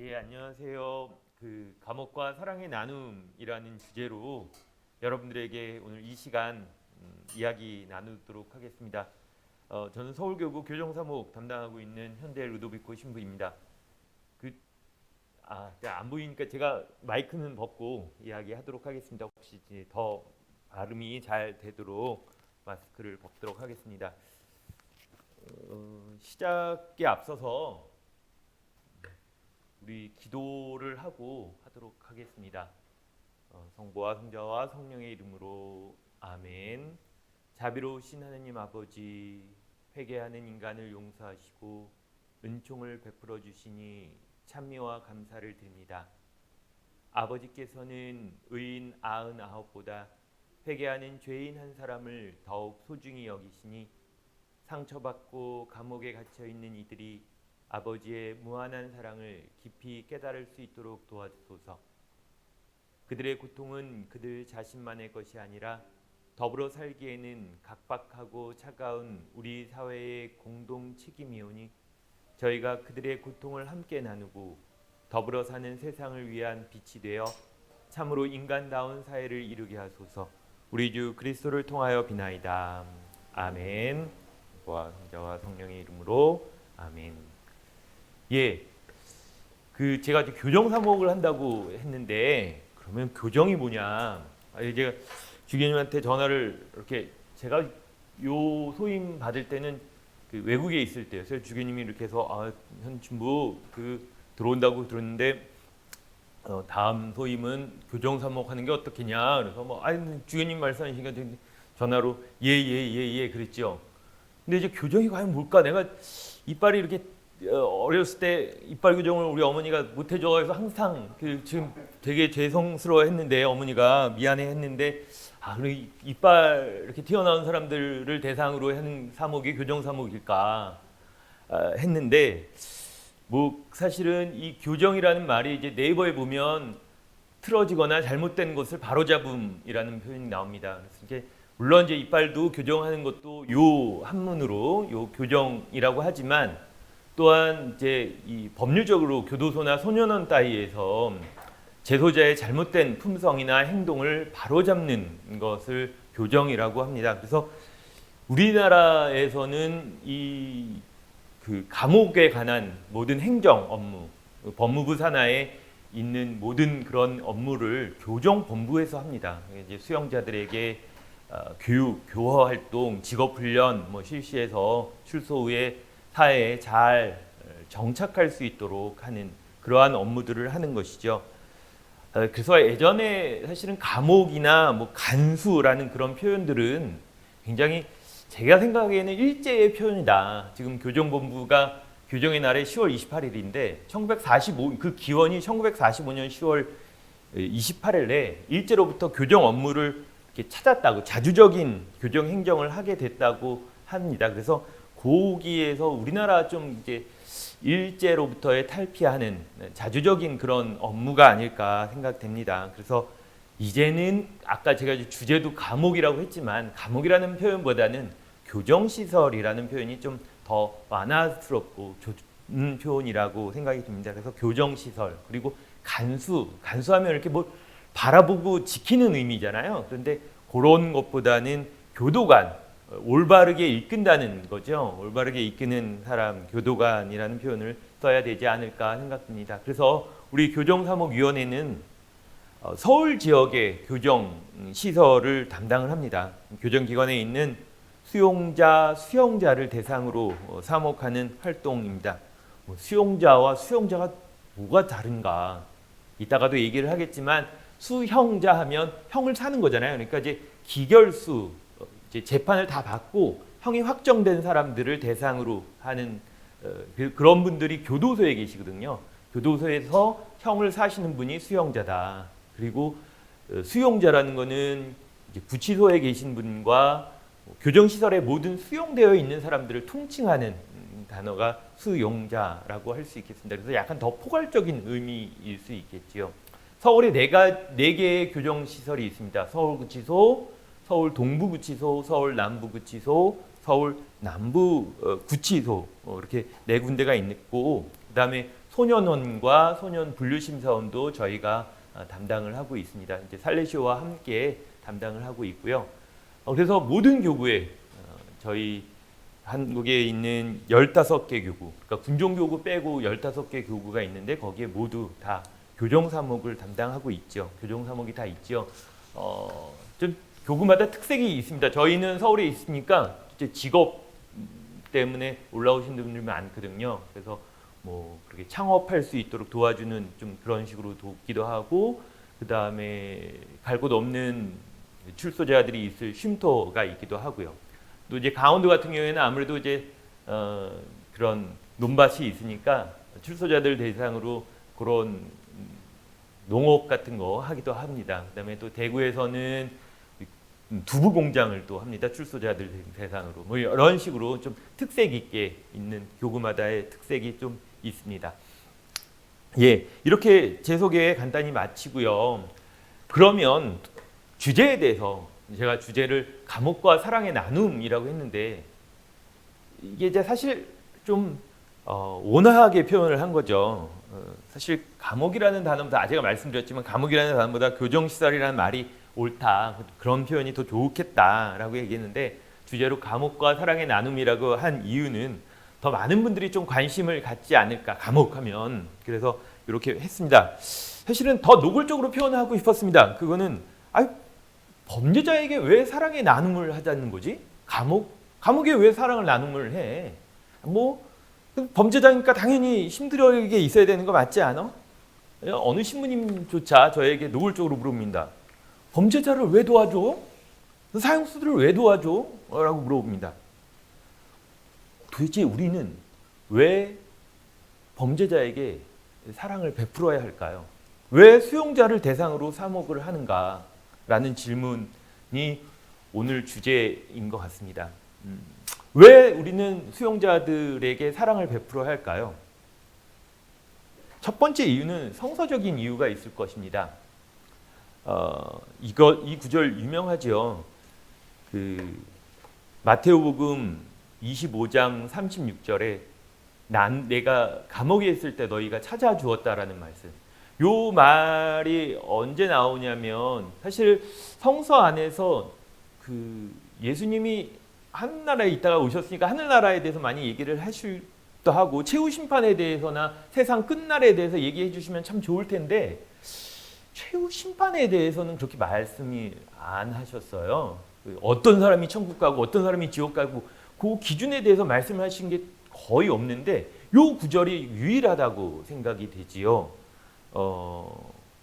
예, 안녕하세요. 감옥과 사랑의 나눔이라는 주제로 여러분들에게 오늘 이 시간 이야기 나누도록 하겠습니다. 저는 서울교구 교정사목 담당하고 있는 현대 루도비코 신부입니다. 안 보이니까 제가 마이크는 벗고 이야기하도록 하겠습니다. 혹시 이제 더 발음이 잘 되도록 마스크를 벗도록 하겠습니다. 시작에 앞서서 우리 기도를 하도록 하겠습니다. 성부와 성자와 성령의 이름으로 아멘. 자비로우신 하느님 아버지, 회개하는 인간을 용서하시고 은총을 베풀어 주시니 찬미와 감사를 드립니다. 아버지께서는 의인 99보다 회개하는 죄인 한 사람을 더욱 소중히 여기시니 상처받고 감옥에 갇혀 있는 이들이 아버지의 무한한 사랑을 깊이 깨달을 수 있도록 도와주소서. 그들의 고통은 그들 자신만의 것이 아니라 더불어 살기에는 각박하고 차가운 우리 사회의 공동 책임이오니 저희가 그들의 고통을 함께 나누고 더불어 사는 세상을 위한 빛이 되어 참으로 인간다운 사회를 이루게 하소서. 우리 주 그리스도를 통하여 비나이다. 아멘. 성부와 성자와 성령의 이름으로 아멘. 예, 제가 이제 교정 사목을 한다고 했는데 그러면 교정이 뭐냐? 제가 주교님한테 전화를 이렇게 제가 요 소임 받을 때는 외국에 있을 때요. 그래서 주교님이 이렇게 해서 현충부 들어온다고 들었는데 다음 소임은 교정 사목 하는 게 어떻겠냐? 그래서 주교님 말씀하시니까 전화로 예 그랬죠. 근데 이제 교정이 과연 뭘까? 내가 이빨이 이렇게 어렸을 때 이빨 교정을 우리 어머니가 못 해줘서 항상 지금 되게 죄송스러워했는데 어머니가 미안해했는데 그리고 이빨 이렇게 튀어나온 사람들을 대상으로 하는 사목이 교정 사목일까 했는데 사실은 이 교정이라는 말이 이제 네이버에 보면 틀어지거나 잘못된 것을 바로잡음이라는 표현이 나옵니다. 그래서 이게 물론 이제 이빨도 교정하는 것도 요 한문으로 요 교정이라고 하지만 또한 이제 이 법률적으로 교도소나 소년원 따위에서 재소자의 잘못된 품성이나 행동을 바로잡는 것을 교정이라고 합니다. 그래서 우리나라에서는 감옥에 관한 모든 행정 업무, 법무부 산하에 있는 모든 그런 업무를 교정본부에서 합니다. 이제 수용자들에게 교육, 교화 활동, 직업 훈련 실시해서 출소 후에 사회에 잘 정착할 수 있도록 하는 그러한 업무들을 하는 것이죠. 그래서 예전에 사실은 감옥이나 간수라는 그런 표현들은 굉장히 제가 생각하기에는 일제의 표현이다. 지금 교정본부가 교정의 날이 10월 28일인데 1945 기원이 1945년 10월 28일에 일제로부터 교정 업무를 이렇게 찾았다고 자주적인 교정 행정을 하게 됐다고 합니다. 그래서 고기에서 우리나라 좀 이제 일제로부터의 탈피하는 자주적인 그런 업무가 아닐까 생각됩니다. 그래서 이제는 아까 제가 주제도 감옥이라고 했지만 감옥이라는 표현보다는 교정시설이라는 표현이 좀 더 완화스럽고 좋은 표현이라고 생각이 듭니다. 그래서 교정시설 그리고 간수하면 이렇게 바라보고 지키는 의미잖아요. 그런데 그런 것보다는 교도관 올바르게 이끈다는 거죠. 올바르게 이끄는 사람, 교도관이라는 표현을 써야 되지 않을까 생각됩니다. 그래서 우리 교정사목위원회는 서울 지역의 교정시설을 담당을 합니다. 교정기관에 있는 수용자를 대상으로 사목하는 활동입니다. 수용자와 수용자가 뭐가 다른가? 이따가도 얘기를 하겠지만 수형자 하면 형을 사는 거잖아요. 그러니까 이제 기결수 재판을 다 받고 형이 확정된 사람들을 대상으로 하는 그런 분들이 교도소에 계시거든요. 교도소에서 형을 사시는 분이 수형자다. 그리고 수용자라는 거는 이제 구치소에 계신 분과 교정시설에 모든 수용되어 있는 사람들을 통칭하는 단어가 수용자라고 할 수 있겠습니다. 그래서 약간 더 포괄적인 의미일 수 있겠지요. 서울에 네 개의 교정시설이 있습니다. 서울구치소, 서울 동부구치소, 서울 남부구치소, 서울 남부구치소 이렇게 네 군데가 있고 그다음에 소년원과 소년 분류심사원도 저희가 담당을 하고 있습니다. 이제 살레시오와 함께 담당을 하고 있고요. 그래서 모든 교구에 저희 한국에 있는 15개 교구, 그러니까 군종교구 빼고 15개 교구가 있는데 거기에 모두 다 교정사목을 담당하고 있죠. 교정사목이 다 있죠. 좀 교구마다 특색이 있습니다. 저희는 서울에 있으니까 이제 직업 때문에 올라오신 분들이 많거든요. 그래서 뭐 그렇게 창업할 수 있도록 도와주는 좀 그런 식으로 돕기도 하고, 그 다음에 갈 곳 없는 출소자들이 있을 쉼터가 있기도 하고요. 또 이제 강원도 같은 경우에는 아무래도 이제 그런 논밭이 있으니까 출소자들 대상으로 그런 농업 같은 거 하기도 합니다. 그다음에 또 대구에서는 두부 공장을 또 합니다. 출소자들 대상으로. 뭐 이런 식으로 좀 특색 있게 있는 교구마다의 특색이 좀 있습니다. 예, 이렇게 제 소개 간단히 마치고요. 그러면 주제에 대해서 제가 주제를 감옥과 사랑의 나눔이라고 했는데 이게 이제 사실 좀 온화하게 표현을 한 거죠. 사실 감옥이라는 단어보다 제가 말씀드렸지만 감옥이라는 단어보다 교정시설이라는 말이 옳다. 그런 표현이 더 좋겠다라고 얘기했는데 주제로 감옥과 사랑의 나눔이라고 한 이유는 더 많은 분들이 좀 관심을 갖지 않을까, 감옥하면. 그래서 이렇게 했습니다. 사실은 더 노골적으로 표현하고 싶었습니다. 그거는 범죄자에게 왜 사랑의 나눔을 하자는 거지? 감옥에 왜 사랑을 나눔을 해? 뭐 범죄자니까 당연히 힘들게 있어야 되는 거 맞지 않아? 어느 신부님조차 저에게 노골적으로 물어봅니다. 범죄자를 왜 도와줘? 사형수들을 왜 도와줘? 라고 물어봅니다. 도대체 우리는 왜 범죄자에게 사랑을 베풀어야 할까요? 왜 수용자를 대상으로 사목을 하는가? 라는 질문이 오늘 주제인 것 같습니다. 왜 우리는 수용자들에게 사랑을 베풀어야 할까요? 첫 번째 이유는 성서적인 이유가 있을 것입니다. 이 구절 유명하죠. 마테오복음 25장 36절에 내가 감옥에 있을 때 너희가 찾아주었다라는 말씀. 요 말이 언제 나오냐면 사실 성서 안에서 예수님이 하늘나라에 있다가 오셨으니까 하늘나라에 대해서 많이 얘기를 하시기도 하고 최후 심판에 대해서나 세상 끝날에 대해서 얘기해 주시면 참 좋을 텐데 최후 심판에 대해서는 그렇게 말씀이 안 하셨어요. 어떤 사람이 천국 가고 어떤 사람이 지옥 가고 그 기준에 대해서 말씀하신 게 거의 없는데 요 구절이 유일하다고 생각이 되지요.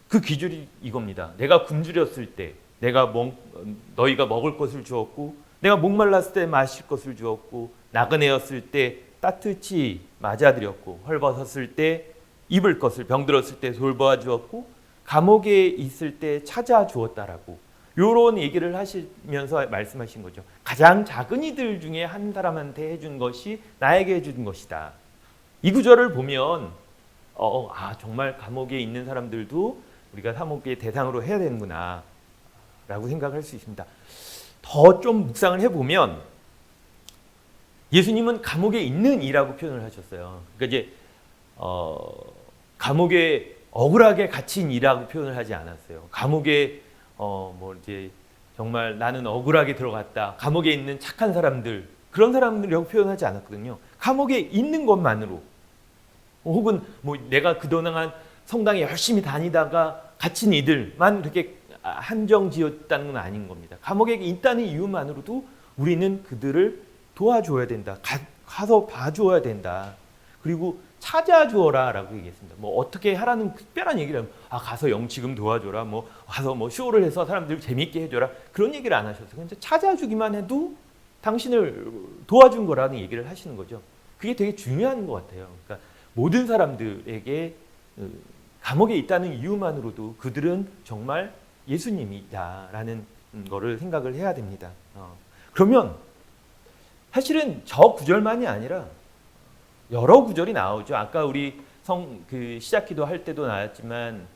그 기준이 이겁니다. 내가 굶주렸을 때 너희가 먹을 것을 주었고 내가 목말랐을 때 마실 것을 주었고 나그네였을 때 따뜻히 맞아들였고 헐벗었을 때 입을 것을 병들었을 때 돌보아 주었고 감옥에 있을 때 찾아주었다라고 요런 얘기를 하시면서 말씀하신 거죠. 가장 작은 이들 중에 한 사람한테 해준 것이 나에게 해준 것이다. 이 구절을 보면 정말 감옥에 있는 사람들도 우리가 사목의 대상으로 해야 되는구나 라고 생각할 수 있습니다. 더 좀 묵상을 해보면 예수님은 감옥에 있는 이라고 표현을 하셨어요. 그러니까 이제 감옥에 억울하게 갇힌 이라고 표현을 하지 않았어요. 감옥에 이제 정말 나는 억울하게 들어갔다. 감옥에 있는 착한 사람들, 그런 사람들이라고 표현하지 않았거든요. 감옥에 있는 것만으로 혹은 내가 그동안 성당에 열심히 다니다가 갇힌 이들만 그렇게 한정지었다는 건 아닌 겁니다. 감옥에 있다는 이유만으로도 우리는 그들을 도와줘야 된다. 가서 봐줘야 된다. 그리고 찾아주어라 라고 얘기했습니다. 어떻게 하라는 특별한 얘기를 하면 가서 영치금 도와줘라. 가서 쇼를 해서 사람들 재밌게 해줘라. 그런 얘기를 안 하셨어요. 그냥 찾아주기만 해도 당신을 도와준 거라는 얘기를 하시는 거죠. 그게 되게 중요한 것 같아요. 그러니까 모든 사람들에게 감옥에 있다는 이유만으로도 그들은 정말 예수님이다라는 거를 생각을 해야 됩니다. 그러면 사실은 저 구절만이 아니라 여러 구절이 나오죠. 아까 우리 시작기도 할 때도 나왔지만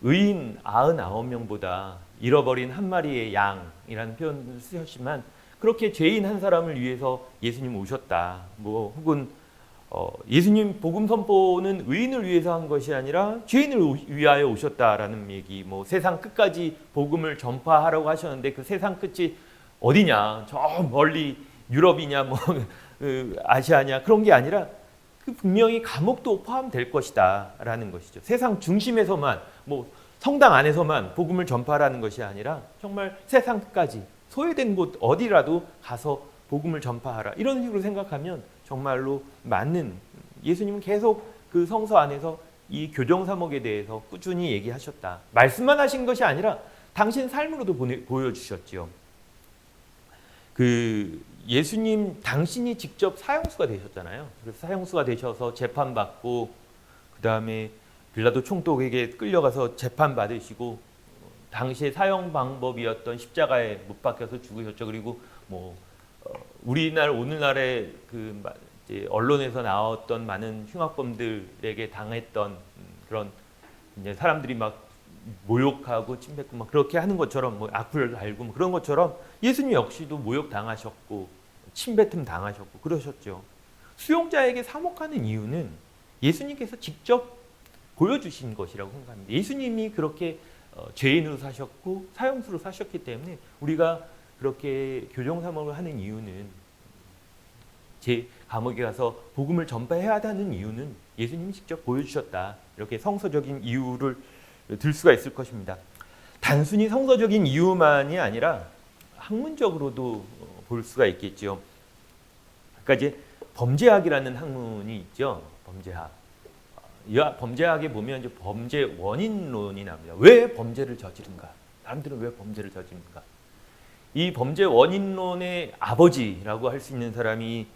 의인 99명보다 잃어버린 한 마리의 양이라는 표현을 쓰셨지만 그렇게 죄인 한 사람을 위해서 예수님 오셨다. 혹은 예수님 복음 선포는 의인을 위해서 한 것이 아니라 죄인을 위하여 오셨다라는 얘기, 뭐 세상 끝까지 복음을 전파하라고 하셨는데 그 세상 끝이 어디냐, 저 멀리 유럽이냐, 뭐 아시아냐, 그런 게 아니라 그 분명히 감옥도 포함될 것이다라는 것이죠. 세상 중심에서만, 뭐 성당 안에서만 복음을 전파하라는 것이 아니라 정말 세상 끝까지 소외된 곳 어디라도 가서 복음을 전파하라, 이런 식으로 생각하면 정말로 맞는, 예수님은 계속 그 성서 안에서 이 교정사목에 대해서 꾸준히 얘기하셨다. 말씀만 하신 것이 아니라 당신 삶으로도 보여주셨지요. 그 예수님 당신이 직접 사형수가 되셨잖아요. 그래서 사형수가 되셔서 재판받고 그 다음에 빌라도 총독에게 끌려가서 재판받으시고 당시의 사형 방법이었던 십자가에 못 박혀서 죽으셨죠. 그리고 뭐 오늘날의 그 이제 언론에서 나왔던 많은 흉악범들에게 당했던 그런 이제 사람들이 막 모욕하고 침뱉고 막 그렇게 하는 것처럼, 뭐 악플 달고 뭐 그런 것처럼 예수님 역시도 모욕 당하셨고 침뱉음 당하셨고 그러셨죠. 수용자에게 사목하는 이유는 예수님께서 직접 보여주신 것이라고 생각합니다. 예수님이 그렇게 죄인으로 사셨고 사형수로 사셨기 때문에 우리가 그렇게 교정사목을 하는 이유는, 제 감옥에 가서 복음을 전파해야 하는 이유는 예수님이 직접 보여주셨다. 이렇게 성서적인 이유를 들 수가 있을 것입니다. 단순히 성서적인 이유만이 아니라 학문적으로도 볼 수가 있겠죠. 그러니까 이제 범죄학이라는 학문이 있죠. 범죄학. 이 범죄학에 보면 이제 범죄 원인론이 나옵니다. 왜 범죄를 저지른가? 사람들은 왜 범죄를 저지른가? 이 범죄 원인론의 아버지라고 할 수 있는 사람이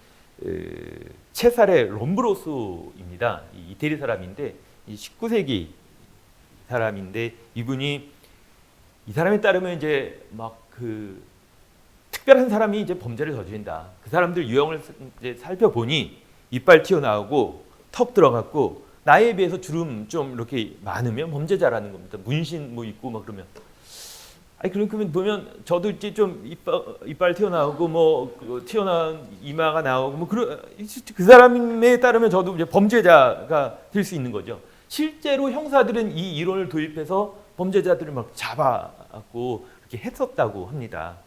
체사레 롬브로소입니다. 이태리 사람인데 19세기 사람인데, 이분이, 이 사람에 따르면 이제 막 그 특별한 사람이 이제 범죄를 저지른다. 그 사람들 유형을 이제 살펴보니 이빨 튀어나오고 턱 들어갔고 나이에 비해서 주름 좀 이렇게 많으면 범죄자라는 겁니다. 문신 뭐 있고 막 그러면. 아니 그러면 보면 저도 이제 좀 이빨 튀어나오고 뭐 튀어나온 이마가 나오고 뭐 그 사람에 따르면 저도 이제 범죄자가 될 수 있는 거죠. 실제로 형사들은 이 이론을 도입해서 범죄자들을 막 잡아갖고 이렇게 했었다고 합니다.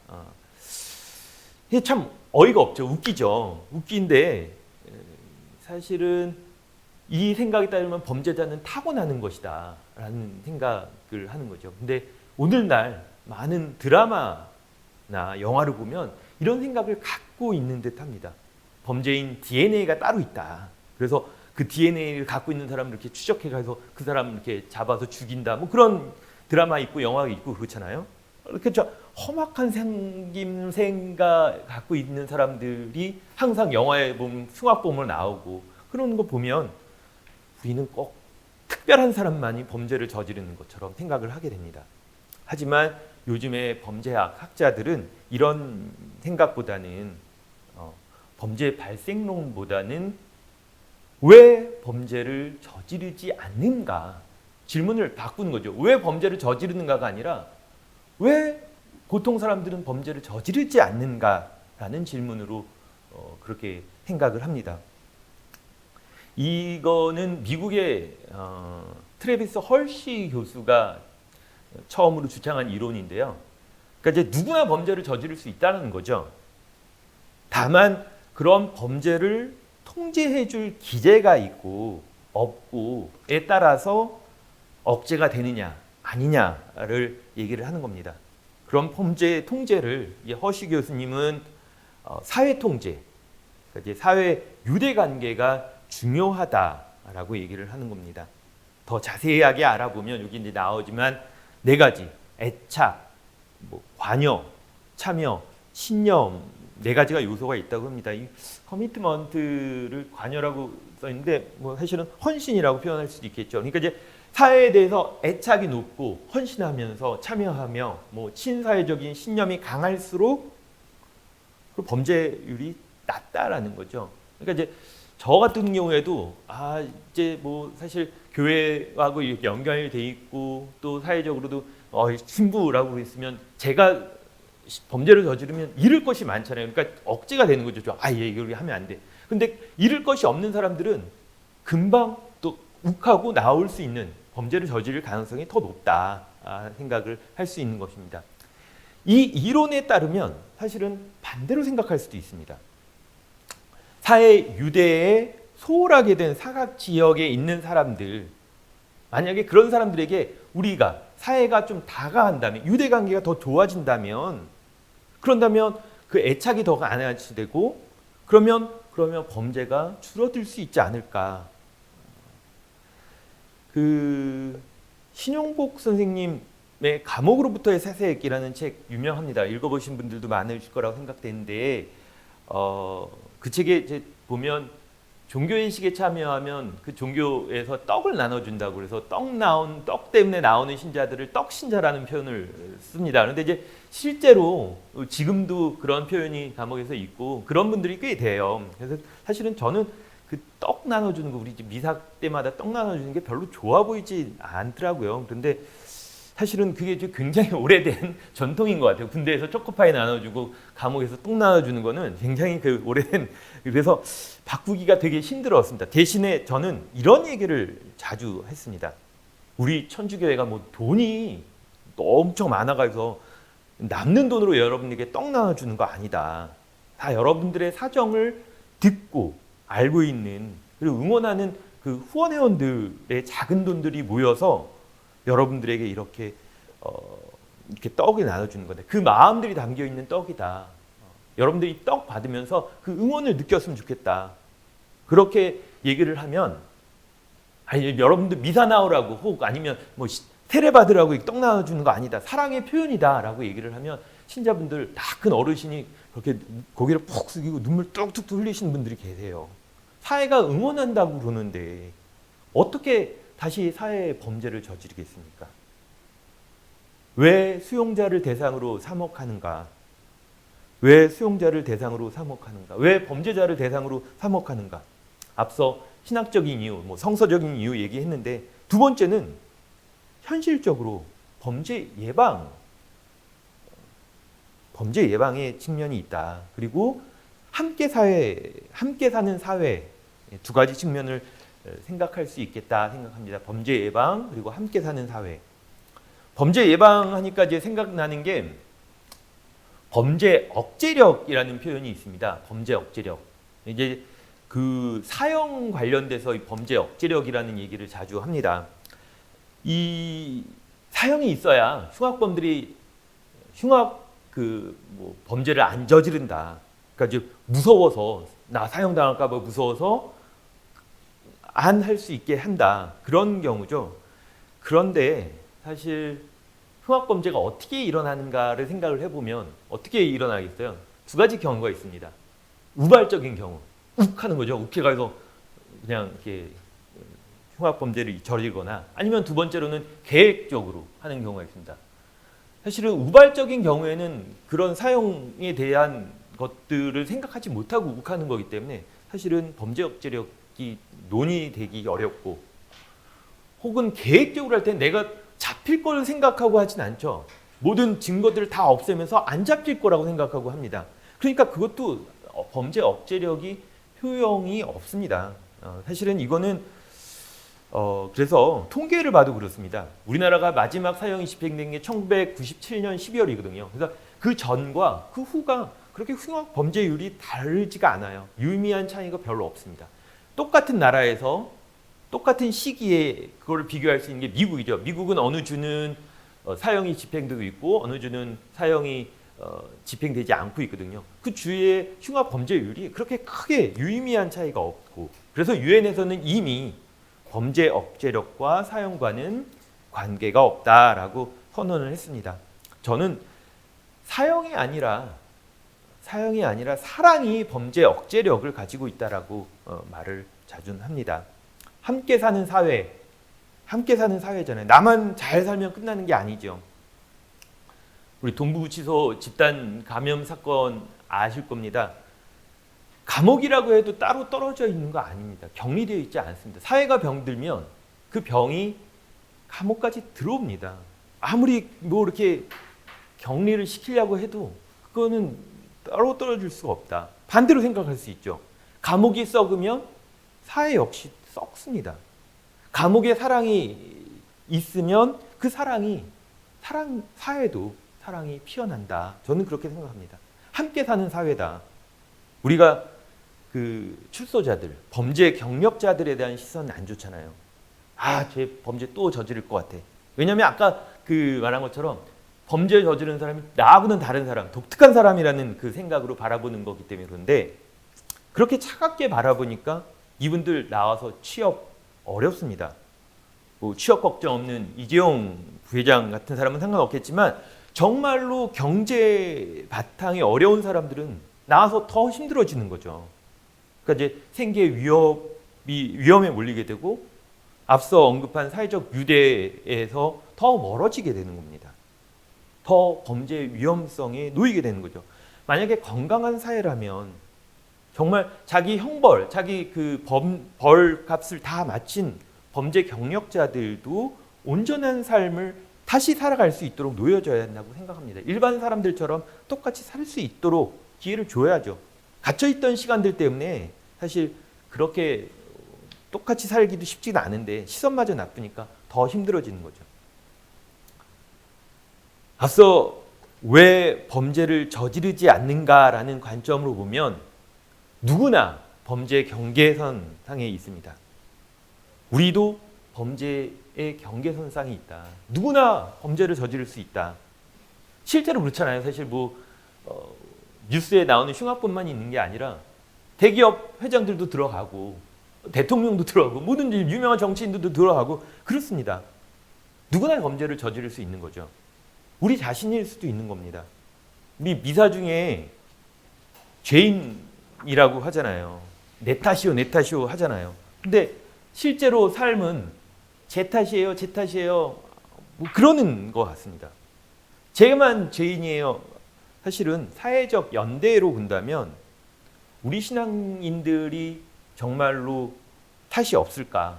이게 참 어이가 없죠. 웃기죠. 웃긴데 사실은 이 생각에 따르면 범죄자는 타고나는 것이다 라는 생각을 하는 거죠. 근데 오늘날 많은 드라마나 영화를 보면 이런 생각을 갖고 있는 듯 합니다. 범죄인 DNA가 따로 있다. 그래서 그 DNA를 갖고 있는 사람을 이렇게 추적해가서 그 사람을 이렇게 잡아서 죽인다. 뭐 그런 드라마 있고 영화 있고 그렇잖아요. 이렇게 험악한 생각 갖고 있는 사람들이 항상 영화에 보면 흉악범으로 나오고 그런 거 보면 우리는 꼭 특별한 사람만이 범죄를 저지르는 것처럼 생각을 하게 됩니다. 하지만 요즘의 범죄학 학자들은 이런 생각보다는 범죄 발생론보다는 왜 범죄를 저지르지 않는가, 질문을 바꾸는 거죠. 왜 범죄를 저지르는가가 아니라 왜 보통 사람들은 범죄를 저지르지 않는가라는 질문으로 그렇게 생각을 합니다. 이거는 미국의 트래비스 헐시 교수가 처음으로 주창한 이론인데요. 그러니까 이제 누구나 범죄를 저지를 수 있다는 거죠. 다만 그런 범죄를 통제해줄 기제가 있고 없고에 따라서 억제가 되느냐 아니냐를 얘기를 하는 겁니다. 그런 범죄 통제를 허시 교수님은 사회 통제, 그러니까 이제 사회 유대 관계가 중요하다라고 얘기를 하는 겁니다. 더 자세하게 알아보면 여기 이제 나오지만 4가지: 애착, 뭐 관여, 참여, 신념 4가지가 요소가 있다고 합니다. 이 커미트먼트를 관여라고 써 있는데 뭐 사실은 헌신이라고 표현할 수도 있겠죠. 그러니까 이제 사회에 대해서 애착이 높고 헌신하면서 참여하며 뭐 친사회적인 신념이 강할수록 그 범죄율이 낮다라는 거죠. 그러니까 이제 저 같은 경우에도 이제 뭐 사실 교회하고 이렇게 연결이 돼 있고 또 사회적으로도 신부라고 했으면 제가 범죄를 저지르면 잃을 것이 많잖아요. 그러니까 억제가 되는 거죠. 이걸 하면 안 돼. 근데 잃을 것이 없는 사람들은 금방 또 욱하고 나올 수 있는, 범죄를 저지를 가능성이 더 높다 생각을 할 수 있는 것입니다. 이 이론에 따르면 사실은 반대로 생각할 수도 있습니다. 사회 유대에 소홀하게 된 사각 지역에 있는 사람들, 만약에 그런 사람들에게 우리가 사회가 좀 다가간다면, 유대 관계가 더 좋아진다면, 그런다면 그 애착이 더 강해지고 그러면 범죄가 줄어들 수 있지 않을까. 그 신용복 선생님의 감옥으로부터의 세세기라는 책 유명합니다. 읽어보신 분들도 많으실 거라고 생각되는데 그 책에 이제 보면 종교인식에 참여하면 그 종교에서 떡을 나눠준다고, 그래서 떡 때문에 나오는 신자들을 떡신자라는 표현을 씁니다. 그런데 이제 실제로 지금도 그런 표현이 감옥에서 있고 그런 분들이 꽤 돼요. 그래서 사실은 저는 그 떡 나눠주는 거, 우리 집 미사 때마다 떡 나눠주는 게 별로 좋아 보이지 않더라고요. 그런데 사실은 그게 굉장히 오래된 전통인 것 같아요. 군대에서 초코파이 나눠주고 감옥에서 떡 나눠주는 거는 굉장히 그 오래된, 그래서 바꾸기가 되게 힘들었습니다. 대신에 저는 이런 얘기를 자주 했습니다. 우리 천주교회가 뭐 돈이 엄청 많아가지고 남는 돈으로 여러분에게 떡 나눠주는 거 아니다. 다 여러분들의 사정을 듣고 알고 있는, 그리고 응원하는 그 후원회원들의 작은 돈들이 모여서 여러분들에게 이렇게 떡을 나눠주는 건데, 그 마음들이 담겨 있는 떡이다. 여러분들이 떡 받으면서 그 응원을 느꼈으면 좋겠다. 그렇게 얘기를 하면, 아니 여러분들 미사 나오라고 혹 아니면 뭐 세례 받으라고 떡 나눠주는 거 아니다. 사랑의 표현이다라고 얘기를 하면 신자분들, 다 큰 어르신이 그렇게 고개를 푹 숙이고 눈물 뚝뚝 흘리시는 분들이 계세요. 사회가 응원한다고 그러는데 어떻게 다시 사회의 범죄를 저지르겠습니까? 왜 수용자를 대상으로 사목하는가? 왜 수용자를 대상으로 사목하는가? 왜 범죄자를 대상으로 사목하는가? 앞서 신학적인 이유, 뭐 성서적인 이유 얘기했는데, 두 번째는 현실적으로 범죄 예방의 측면이 있다. 그리고 함께 사는 사회, 두 가지 측면을 생각할 수 있겠다 생각합니다. 범죄 예방, 그리고 함께 사는 사회. 범죄 예방하니까 이제 생각나는 게 범죄 억제력이라는 표현이 있습니다. 범죄 억제력. 이제 그 사형 관련돼서 이 범죄 억제력이라는 얘기를 자주 합니다. 이 사형이 있어야 흉악범들이 범죄를 안 저지른다. 그러니까 이제 무서워서, 나 사형당할까 봐 무서워서 안 할 수 있게 한다. 그런 경우죠. 그런데 사실 흉악범죄가 어떻게 일어나는가를 생각을 해보면 어떻게 일어나겠어요? 두 가지 경우가 있습니다. 우발적인 경우, 욱하는 거죠. 욱해가서 그냥 이렇게 흉악범죄를 저지르거나, 아니면 두 번째로는 계획적으로 하는 경우가 있습니다. 사실은 우발적인 경우에는 그런 사형에 대한 것들을 생각하지 못하고 욱하는 거기 때문에 사실은 범죄 억제력이 논의되기 어렵고, 혹은 계획적으로 할 때는 내가 잡힐 걸 생각하고 하진 않죠. 모든 증거들을 다 없애면서 안 잡힐 거라고 생각하고 합니다. 그러니까 그것도 범죄 억제력이 효용이 없습니다. 사실은 이거는 그래서 통계를 봐도 그렇습니다. 우리나라가 마지막 사형이 집행된 게 1997년 12월이거든요. 그래서 그 전과 그 후가 그렇게 흉악 범죄율이 다르지가 않아요. 유의미한 차이가 별로 없습니다. 똑같은 나라에서 똑같은 시기에 그걸 비교할 수 있는 게 미국이죠. 미국은 어느 주는 사형이 집행되고 있고 어느 주는 사형이 집행되지 않고 있거든요. 그 주의 흉악 범죄율이 그렇게 크게 유의미한 차이가 없고, 그래서 유엔에서는 이미 범죄 억제력과 사형과는 관계가 없다라고 선언을 했습니다. 저는 사형이 아니라 사랑이 범죄 억제력을 가지고 있다라고 말을 자주 합니다. 함께 사는 사회잖아요. 나만 잘 살면 끝나는 게 아니죠. 우리 동부구치소 집단 감염 사건 아실 겁니다. 감옥이라고 해도 따로 떨어져 있는 거 아닙니다. 격리되어 있지 않습니다. 사회가 병들면 그 병이 감옥까지 들어옵니다. 아무리 뭐 이렇게 격리를 시키려고 해도 그거는 따로 떨어질 수가 없다. 반대로 생각할 수 있죠. 감옥이 썩으면 사회 역시 썩습니다. 감옥에 사랑이 있으면 그 사회도 사랑이 피어난다. 저는 그렇게 생각합니다. 함께 사는 사회다. 우리가 그 출소자들, 범죄 경력자들에 대한 시선은 안 좋잖아요. 쟤 범죄 또 저지를 것 같아. 왜냐하면 아까 그 말한 것처럼 범죄 저지른 사람이 나하고는 다른 사람, 독특한 사람이라는 그 생각으로 바라보는 거기 때문에 그런데 그렇게 차갑게 바라보니까 이분들 나와서 취업 어렵습니다. 뭐 취업 걱정 없는 이재용 부회장 같은 사람은 상관없겠지만 정말로 경제 바탕이 어려운 사람들은 나와서 더 힘들어지는 거죠. 그러니까 이제 생계 위험에 몰리게 되고 앞서 언급한 사회적 유대에서 더 멀어지게 되는 겁니다. 더 범죄 위험성에 놓이게 되는 거죠. 만약에 건강한 사회라면 정말 자기 형벌, 자기 그 벌값을 다 마친 범죄 경력자들도 온전한 삶을 다시 살아갈 수 있도록 놓여져야 한다고 생각합니다. 일반 사람들처럼 똑같이 살 수 있도록 기회를 줘야죠. 갇혀있던 시간들 때문에 사실 그렇게 똑같이 살기도 쉽지는 않은데 시선마저 나쁘니까 더 힘들어지는 거죠. 앞서 왜 범죄를 저지르지 않는가라는 관점으로 보면 누구나 범죄 경계선 상에 있습니다. 우리도 범죄의 경계선상이 있다. 누구나 범죄를 저지를 수 있다. 실제로 그렇잖아요. 사실 뉴스에 나오는 흉악범만 있는 게 아니라 대기업 회장들도 들어가고 대통령도 들어가고 모든 유명한 정치인들도 들어가고 그렇습니다. 누구나 범죄를 저지를 수 있는 거죠. 우리 자신일 수도 있는 겁니다. 우리 미사 중에 죄인이라고 하잖아요. 내 탓이요 하잖아요. 근데 실제로 삶은 제 탓이에요. 뭐 그러는 것 같습니다. 제만 죄인이에요. 사실은 사회적 연대로 본다면 우리 신앙인들이 정말로 탓이 없을까?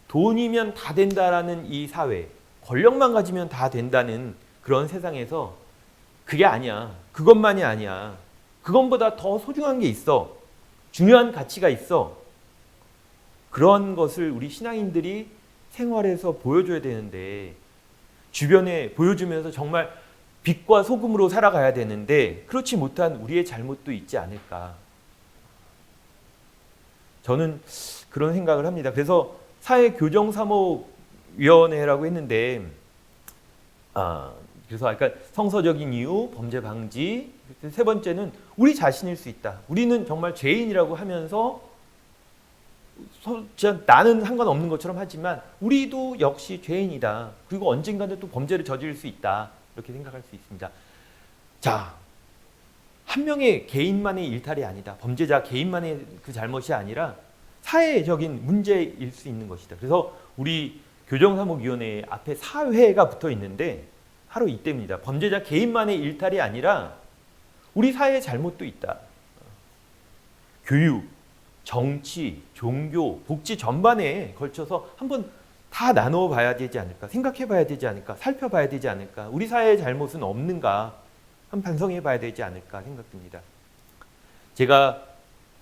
돈이면 다 된다라는 이 사회, 권력만 가지면 다 된다는 그런 세상에서 그게 아니야. 그것만이 아니야. 그것보다 더 소중한 게 있어. 중요한 가치가 있어. 그런 것을 우리 신앙인들이 생활에서 보여줘야 되는데 주변에 보여주면서 정말 빛과 소금으로 살아가야 되는데 그렇지 못한 우리의 잘못도 있지 않을까. 저는 그런 생각을 합니다. 그래서 사회교정사목위원회라고 했는데 그래서 아까 성서적인 이유, 범죄 방지, 세 번째는 우리 자신일 수 있다. 우리는 정말 죄인이라고 하면서 나는 상관없는 것처럼 하지만 우리도 역시 죄인이다. 그리고 언젠가는 또 범죄를 저지를 수 있다. 이렇게 생각할 수 있습니다. 자, 한 명의 개인만의 일탈이 아니다. 범죄자 개인만의 그 잘못이 아니라 사회적인 문제일 수 있는 것이다. 그래서 우리 교정사목위원회 앞에 사회가 붙어 있는데 바로 이 때문이다. 범죄자 개인만의 일탈이 아니라 우리 사회의 잘못도 있다. 교육, 정치, 종교, 복지 전반에 걸쳐서 한번 다 나눠 봐야 되지 않을까, 생각해 봐야 되지 않을까, 살펴봐야 되지 않을까, 우리 사회의 잘못은 없는가 한번 반성해 봐야 되지 않을까 생각됩니다. 제가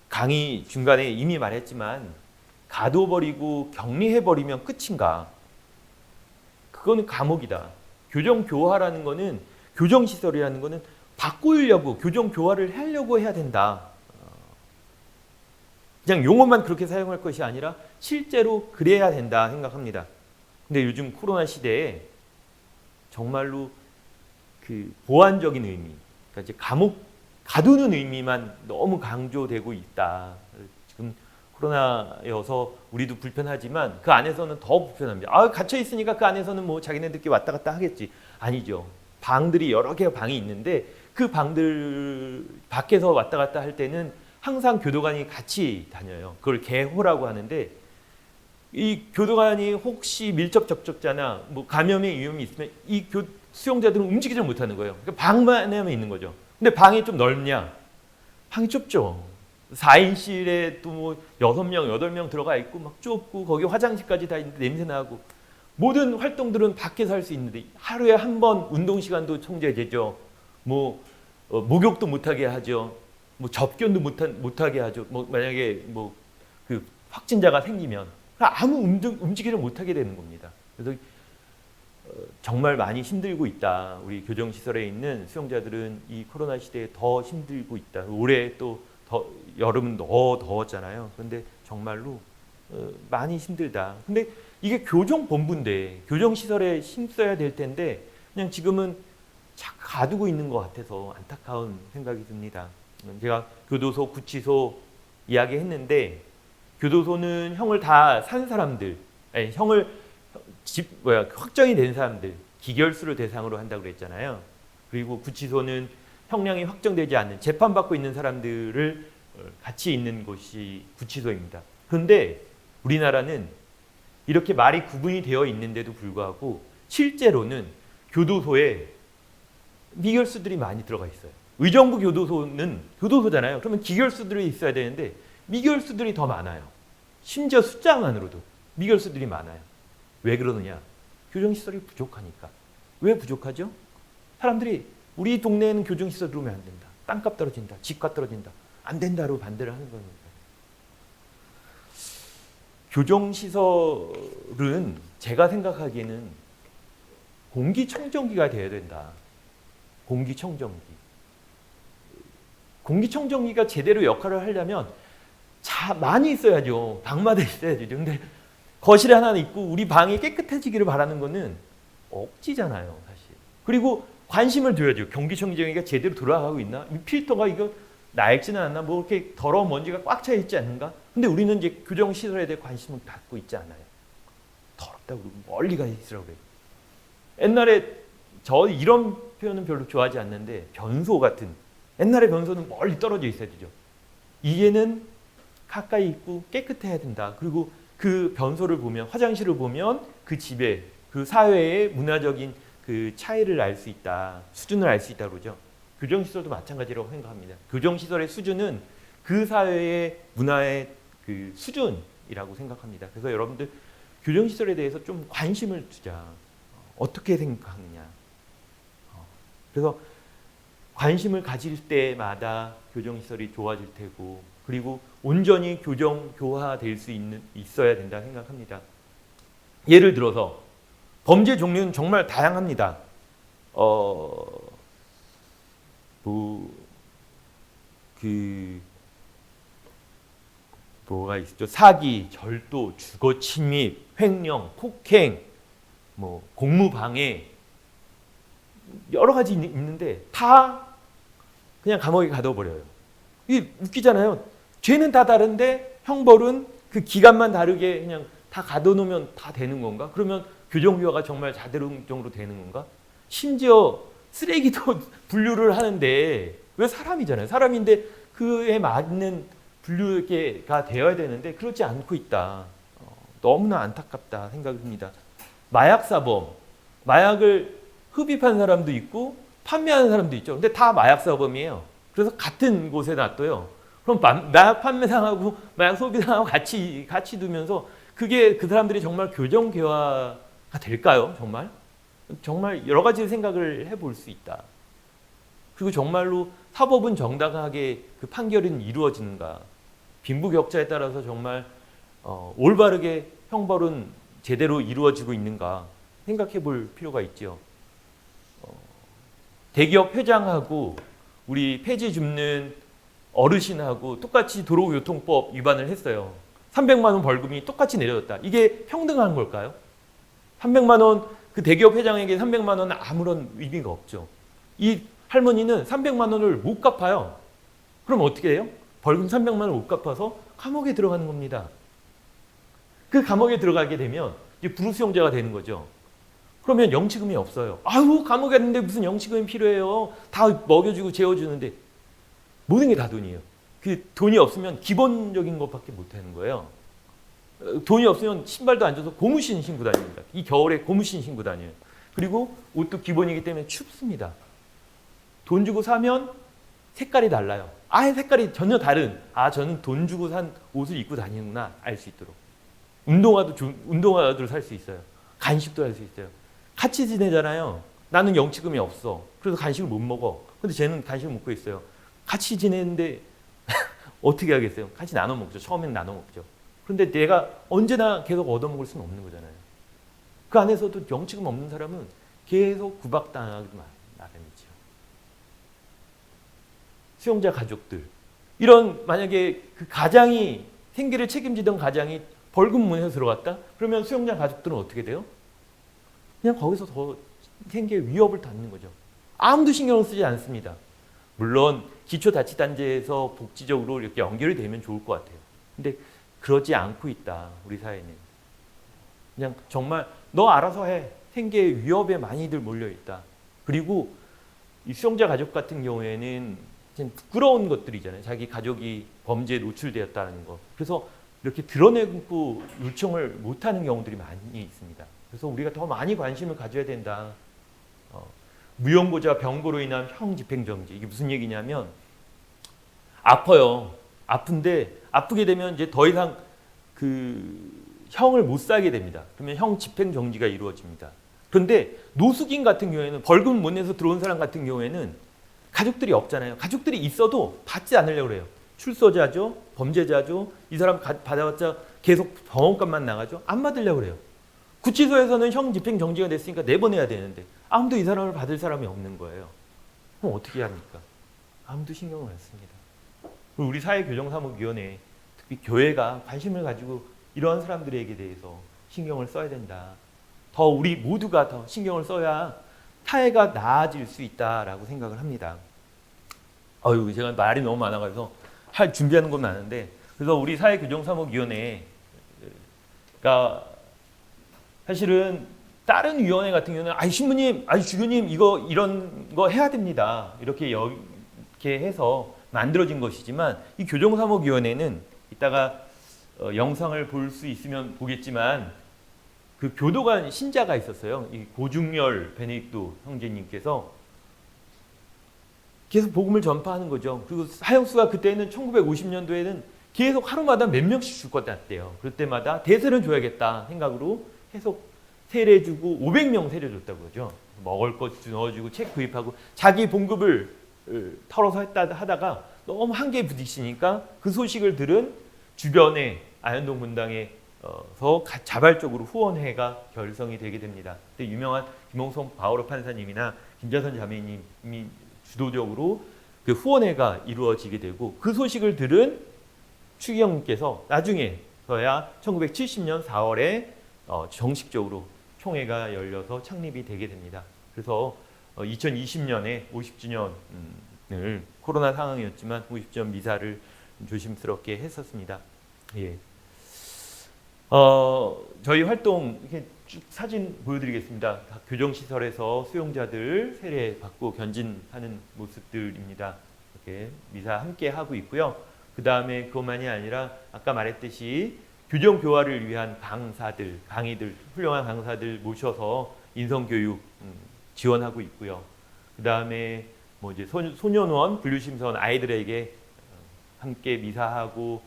강의 중간에 이미 말했지만 가둬버리고 격리해버리면 끝인가? 그거는 감옥이다. 교정교화라는 거는, 교정시설이라는 거는 바꾸려고, 교정교화를 하려고 해야 된다. 그냥 용어만 그렇게 사용할 것이 아니라 실제로 그래야 된다 생각합니다. 근데 요즘 코로나 시대에 정말로 그 보완적인 의미, 그러니까 이제 감옥 가두는 의미만 너무 강조되고 있다. 지금 코로나여서 우리도 불편하지만 그 안에서는 더 불편합니다. 갇혀 있으니까 그 안에서는 뭐 자기네들끼리 왔다 갔다 하겠지. 아니죠. 방들이 여러 개의 방이 있는데 그 방들 밖에서 왔다 갔다 할 때는 항상 교도관이 같이 다녀요. 그걸 개호라고 하는데 이 교도관이 혹시 밀접 접촉자나 뭐 감염의 위험이 있으면 이 수용자들은 움직이지 못하는 거예요. 그러니까 방만에 있는 거죠. 근데 방이 좀 넓냐? 방이 좁죠. 4인실에 또 뭐 6명, 8명 들어가 있고 막 좁고 거기 화장실까지 다 있는데 냄새 나고 모든 활동들은 밖에서 할 수 있는데 하루에 한 번 운동 시간도 통제되죠. 목욕도 못하게 하죠. 뭐 접견도 못하게 하죠. 뭐 만약에 뭐 그 확진자가 생기면 아무 움직이를 못하게 되는 겁니다. 그래서 정말 많이 힘들고 있다. 우리 교정시설에 있는 수용자들은 이 코로나 시대에 더 힘들고 있다. 올해 또 더 여름은 더 더웠잖아요. 그런데 정말로 많이 힘들다. 근데 이게 교정본부인데 교정시설에 힘써야 될 텐데 그냥 지금은 자꾸 가두고 있는 것 같아서 안타까운 생각이 듭니다. 제가 교도소, 구치소 이야기했는데 교도소는 형을 다 산 사람들, 아니, 형을 확정이 된 사람들, 기결수를 대상으로 한다고 그랬잖아요. 그리고 구치소는 형량이 확정되지 않는 재판받고 있는 사람들을 같이 있는 곳이 구치소입니다. 그런데 우리나라는 이렇게 말이 구분이 되어 있는데도 불구하고 실제로는 교도소에 미결수들이 많이 들어가 있어요. 의정부 교도소는 교도소잖아요. 그러면 기결수들이 있어야 되는데 미결수들이 더 많아요. 심지어 숫자만으로도 미결수들이 많아요. 왜 그러느냐? 교정시설이 부족하니까. 왜 부족하죠? 사람들이 우리 동네에는 교정시설 들어오면 안 된다. 땅값 떨어진다. 집값 떨어진다. 안 된다로 반대를 하는 겁니다. 교정시설은 제가 생각하기에는 공기청정기가 되어야 된다. 공기청정기. 공기청정기가 제대로 역할을 하려면 많이 있어야죠. 방마다 있어야죠. 근데 거실에 하나 있고 우리 방이 깨끗해지기를 바라는 거는 억지잖아요, 사실. 그리고 관심을 둬야죠. 공기청정기가 제대로 돌아가고 있나? 이 필터가 이거 낡지는 않나? 뭐 이렇게 더러운 먼지가 꽉 차 있지 않는가? 근데 우리는 이제 교정시설에 대해 관심을 갖고 있지 않아요. 더럽다고 그러고 멀리 가 있으라고 그래요. 옛날에 저 이런 표현은 별로 좋아하지 않는데 변소 같은, 옛날에 변소는 멀리 떨어져 있어야 되죠. 이제는 가까이 있고 깨끗해야 된다. 그리고 그 변소를 보면, 화장실을 보면 그 집에, 그 사회의 문화적인 그 차이를 알 수 있다. 수준을 알 수 있다 그러죠. 교정시설도 마찬가지라고 생각합니다. 교정시설의 수준은 그 사회의 문화의 그 수준이라고 생각합니다. 그래서 여러분들 교정시설에 대해서 좀 관심을 두자. 어떻게 생각하느냐. 그래서 관심을 가질 때마다 교정시설이 좋아질 테고, 그리고 온전히 교화될 수 있어야 된다 생각합니다. 예를 들어서 범죄 종류는 정말 다양합니다. 뭐가 있죠? 사기, 절도, 주거 침입, 횡령, 폭행, 뭐 공무방해, 여러 가지 있는데 다 그냥 감옥에 가둬버려요. 이게 웃기잖아요. 죄는 다 다른데 형벌은 그 기간만 다르게 그냥 다 가둬놓으면 다 되는 건가? 그러면 교정휴가가 정말 자동적으로 되는 건가? 심지어 쓰레기도 분류를 하는데, 왜 사람이잖아요. 사람인데 그에 맞는 분류가 되어야 되는데 그렇지 않고 있다. 너무나 안타깝다 생각합니다. 마약사범, 마약을 흡입한 사람도 있고 판매하는 사람도 있죠. 근데 다 마약사범이에요. 그래서 같은 곳에 놔둬요. 그럼 마약 판매상하고 마약 소비상하고 같이 두면서 그게 그 사람들이 정말 교정개화가 될까요? 정말 여러 가지 생각을 해볼 수 있다. 그리고 정말로 사법은 정당하게 그 판결은 이루어지는가? 빈부격차에 따라서 정말 올바르게 형벌은 제대로 이루어지고 있는가 생각해 볼 필요가 있죠. 대기업 회장하고 우리 폐지 줍는 어르신하고 똑같이 도로교통법 위반을 했어요. 300만 원 벌금이 똑같이 내려졌다. 이게 평등한 걸까요? 300만 원, 그 대기업 회장에게 300만 원은 아무런 의미가 없죠. 이 할머니는 300만 원을 못 갚아요. 그럼 어떻게 해요? 벌금 300만 원을 못 갚아서 감옥에 들어가는 겁니다. 그 감옥에 들어가게 되면 이제 불우수용자가 되는 거죠. 그러면 영치금이 없어요. 아유, 감옥에 갔는데 무슨 영치금이 필요해요. 다 먹여주고 재워주는데 모든 게 다 돈이에요. 그 돈이 없으면 기본적인 것밖에 못 하는 거예요. 돈이 없으면 신발도 안 줘서 고무신 신고 다닙니다. 이 겨울에 고무신 신고 다녀요. 그리고 옷도 기본이기 때문에 춥습니다. 돈 주고 사면 색깔이 달라요. 아예 색깔이 전혀 다른, 저는 돈 주고 산 옷을 입고 다니는구나 알 수 있도록. 운동화도 살 수 있어요. 간식도 할 수 있어요. 같이 지내잖아요. 나는 영치금이 없어. 그래서 간식을 못 먹어. 근데 쟤는 간식을 먹고 있어요. 같이 지내는데 어떻게 하겠어요? 같이 나눠 먹죠. 처음엔 나눠 먹죠. 그런데 내가 언제나 계속 얻어먹을 수는 없는 거잖아요. 그 안에서도 영치금 없는 사람은 계속 구박당하기 마련이죠. 수용자 가족들, 이런 만약에 그 가장이 생계를 책임지던 가장이 벌금문에서 들어갔다? 그러면 수용자 가족들은 어떻게 돼요? 그냥 거기서 더 생계에 위협을 받는 거죠. 아무도 신경을 쓰지 않습니다. 물론 기초자치단체에서 복지적으로 이렇게 연결이 되면 좋을 것 같아요. 근데 그러지 않고 있다, 우리 사회는. 그냥 정말 너 알아서 해. 생계에 위협에 많이들 몰려 있다. 그리고 이 수용자 가족 같은 경우에는 부끄러운 것들이잖아요. 자기 가족이 범죄에 노출되었다는 거. 그래서 이렇게 드러내고 요청을 못하는 경우들이 많이 있습니다. 그래서 우리가 더 많이 관심을 가져야 된다. 무용고자 병고로 인한 형 집행정지. 이게 무슨 얘기냐면 아파요. 아픈데 아프게 되면 이제 더 이상 그 형을 못 살게 됩니다. 그러면 형 집행정지가 이루어집니다. 그런데 노숙인 같은 경우에는 벌금 못 내서 들어온 사람 같은 경우에는 가족들이 없잖아요. 가족들이 있어도 받지 않으려고 그래요. 출소자죠. 범죄자죠. 이 사람 받아봤자 계속 병원값만 나가죠. 안 받으려고 그래요. 구치소에서는 형 집행정지가 됐으니까 내보내야 되는데 아무도 이 사람을 받을 사람이 없는 거예요. 그럼 어떻게 합니까? 아무도 신경을 안 씁니다. 우리 사회교정사무위원회, 특히 교회가 관심을 가지고 이러한 사람들에게 대해서 신경을 써야 된다. 더 우리 모두가 더 신경을 써야 사회가 나아질 수 있다라고 생각을 합니다. 제가 말이 너무 많아가지고 할 준비하는 건 많은데, 그래서 우리 사회교정사무위원회가 사실은 다른 위원회 같은 경우는 신부님, 주교님 이런 거 해야 됩니다. 이렇게 해서 만들어진 것이지만 이 교정사무위원회는 이따가 영상을 볼 수 있으면 보겠지만 그 교도관 신자가 있었어요. 이 고중열 베네딕토 형제님께서 계속 복음을 전파하는 거죠. 그리고 사형수가 그때는 1950년도에는 계속 하루마다 몇 명씩 줄 것 같대요. 그럴 때마다 대세를 줘야겠다 생각으로 계속 세례주고 500명 세례줬다고 그러죠. 먹을 것 넣어주고 책 구입하고 자기 봉급을 털어서 하다가 너무 한계에 부딪히니까 그 소식을 들은 주변의 안현동 분당에서 자발적으로 후원회가 결성이 되게 됩니다. 그때 유명한 김홍성 바오로 판사님이나 김자선 자매님이 주도적으로 그 후원회가 이루어지게 되고, 그 소식을 들은 추기경님께서 나중에서야 1970년 4월에 정식적으로 총회가 열려서 창립이 되게 됩니다. 그래서 2020년에 50주년을 코로나 상황이었지만 50주년 미사를 조심스럽게 했었습니다. 예. 저희 활동 이렇게 쭉 사진 보여드리겠습니다. 각 교정시설에서 수용자들 세례 받고 견진하는 모습들입니다. 이렇게 미사 함께 하고 있고요. 그 다음에 그것만이 아니라 아까 말했듯이 교정 교화를 위한 강사들, 강의들, 훌륭한 강사들 모셔서 인성교육 지원하고 있고요. 그 다음에 이제 소년원, 분류심사원 아이들에게 함께 미사하고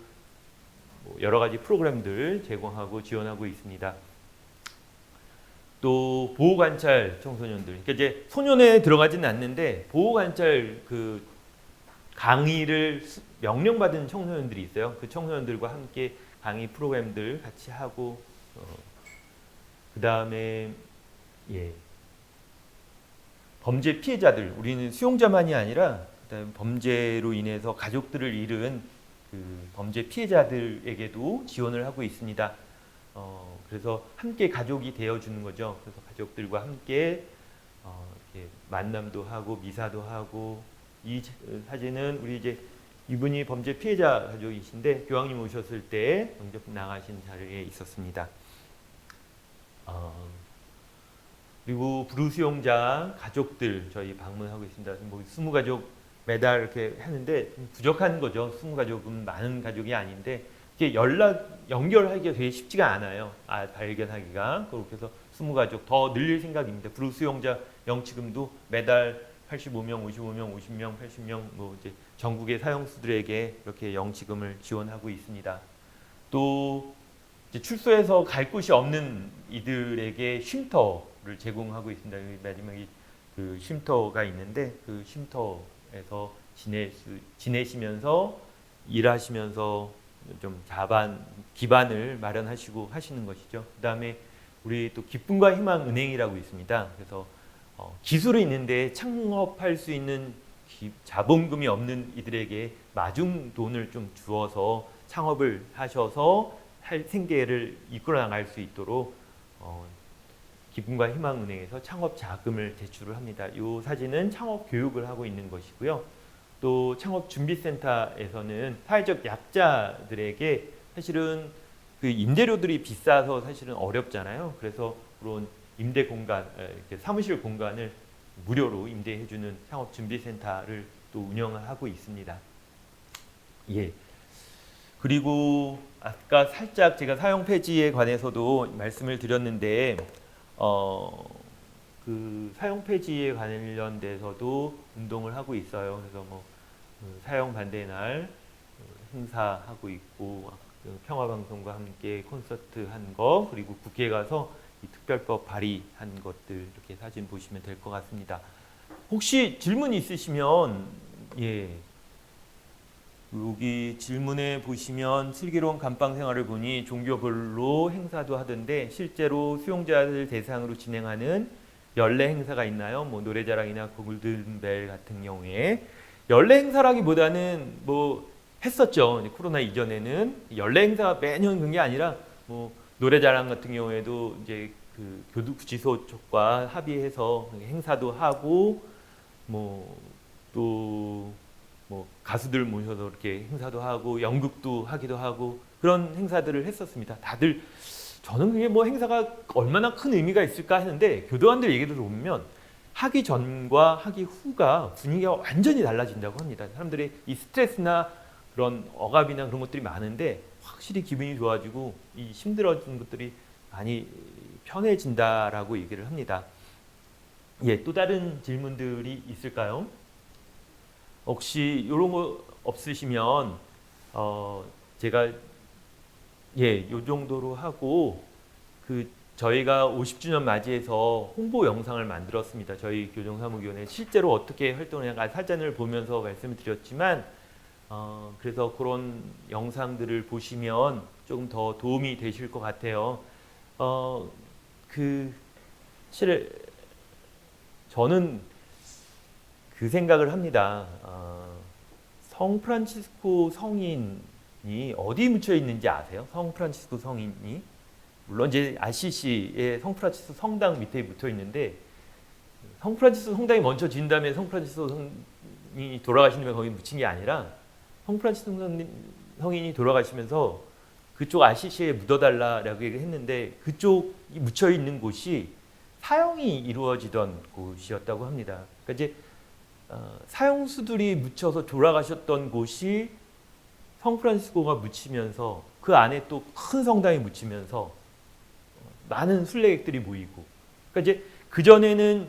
여러 가지 프로그램들 제공하고 지원하고 있습니다. 또 보호관찰 청소년들, 그러니까 이제 소년에 들어가지는 않는데 보호관찰 그 강의를 명령받은 청소년들이 있어요. 그 청소년들과 함께 강의 프로그램들 같이 하고, 그 다음에 범죄 피해자들, 우리는 수용자만이 아니라 그다음에 범죄로 인해서 가족들을 잃은 그 범죄 피해자들에게도 지원을 하고 있습니다. 그래서 함께 가족이 되어주는 거죠. 그래서 가족들과 함께 이렇게 만남도 하고 미사도 하고, 이 사진은 우리 이제 이분이 범죄 피해자 가족이신데 교황님 오셨을 때 먼저 나가신 자리에 있었습니다. 그리고 불우수용자 가족들 저희 방문하고 있습니다. 20가족 매달 이렇게 하는데 부족한 거죠. 20가족은 많은 가족이 아닌데 이게 연결하기가 되게 쉽지가 않아요. 발견하기가. 그래서 20가족 더 늘릴 생각입니다. 불우수용자 영치금도 매달 85명, 55명, 50명, 80명 이제 전국의 사형수들에게 이렇게 영치금을 지원하고 있습니다. 또 이제 출소해서 갈 곳이 없는 이들에게 쉼터를 제공하고 있습니다. 여기 마지막에 그 쉼터가 있는데 그 쉼터에서 지내시면서 일하시면서 좀 기반을 마련하시고 하시는 것이죠. 그다음에 우리 또 기쁨과 희망 은행이라고 있습니다. 그래서 기술이 있는데 창업할 수 있는 자본금이 없는 이들에게 마중 돈을 좀 주어서 창업을 하셔서 생계를 이끌어 나갈 수 있도록 기쁨과 희망은행에서 창업 자금을 제출을 합니다. 이 사진은 창업 교육을 하고 있는 것이고요. 또 창업준비센터에서는 사회적 약자들에게 사실은 그 임대료들이 비싸서 사실은 어렵잖아요. 그래서 그런 임대 공간, 사무실 공간을 무료로 임대해주는 창업준비센터를 또 운영하고 있습니다. 예. 그리고 아까 살짝 제가 사용 폐지에 관해서도 말씀을 드렸는데 그 사용 폐지에 관련돼서도 운동을 하고 있어요. 그래서 사용 반대의 날 행사하고 있고 평화방송과 함께 콘서트 한 거, 그리고 국회에 가서 이 특별법 발의한 것들 이렇게 사진 보시면 될 것 같습니다. 혹시 질문 있으시면 여기 질문에 보시면 슬기로운 감방 생활을 보니 종교별로 행사도 하던데 실제로 수용자들 대상으로 진행하는 연례 행사가 있나요? 노래자랑이나 골든벨 같은 경우에 연례 행사라기보다는 했었죠. 코로나 이전에는 연례 행사가 매년 그런 게 아니라 노래자랑 같은 경우에도 이제 그 교도구치소 쪽과 합의해서 행사도 하고 또 가수들 모셔서 이렇게 행사도 하고 연극도 하기도 하고 그런 행사들을 했었습니다. 다들 저는 그게 행사가 얼마나 큰 의미가 있을까 했는데 교도관들 얘기를 들어보면 하기 전과 하기 후가 분위기가 완전히 달라진다고 합니다. 사람들이 이 스트레스나 그런 억압이나 그런 것들이 많은데 확실히 기분이 좋아지고 이 힘들어진 것들이 많이 편해진다라고 얘기를 합니다. 또 다른 질문들이 있을까요? 혹시 이런 거 없으시면 제가 요 정도로 하고 저희가 50주년 맞이해서 홍보 영상을 만들었습니다. 저희 교정사무위원회 실제로 어떻게 활동을 하냐 사전을 보면서 말씀을 드렸지만 그래서 그런 영상들을 보시면 조금 더 도움이 되실 것 같아요. 사실 저는 그 생각을 합니다. 성 프란치스코 성인이 어디 묻혀 있는지 아세요? 성 프란치스코 성인이 물론 이제 아시시의 성 프란치스코 성당 밑에 묻혀 있는데 성 프란치스코 성당이 먼저 지은 다음에 성 프란치스코 성인이 돌아가신 다음에 거기 묻힌 게 아니라 성 프란치스코 성인이 돌아가시면서 그쪽 아시시에 묻어달라라고 얘기했는데 그쪽이 묻혀 있는 곳이 사형이 이루어지던 곳이었다고 합니다. 그러니까 이제 사형수들이 묻혀서 돌아가셨던 곳이 성프란시스코가 묻히면서 그 안에 또 큰 성당이 묻히면서 많은 순례객들이 모이고 그러니까 이제 그전에는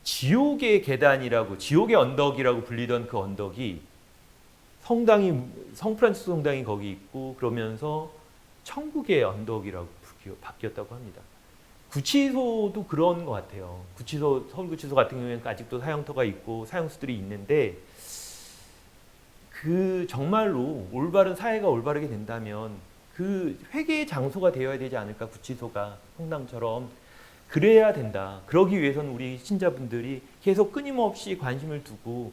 지옥의 계단이라고 지옥의 언덕이라고 불리던 그 언덕이 성프란시스코 성당이 거기 있고 그러면서 천국의 언덕이라고 바뀌었다고 합니다. 구치소도 그런 것 같아요. 서울구치소 같은 경우에는 아직도 사형터가 있고 사형수들이 있는데 정말로 올바른 사회가 올바르게 된다면 그 회개의 장소가 되어야 되지 않을까 구치소가 성당처럼 그래야 된다. 그러기 위해서는 우리 신자분들이 계속 끊임없이 관심을 두고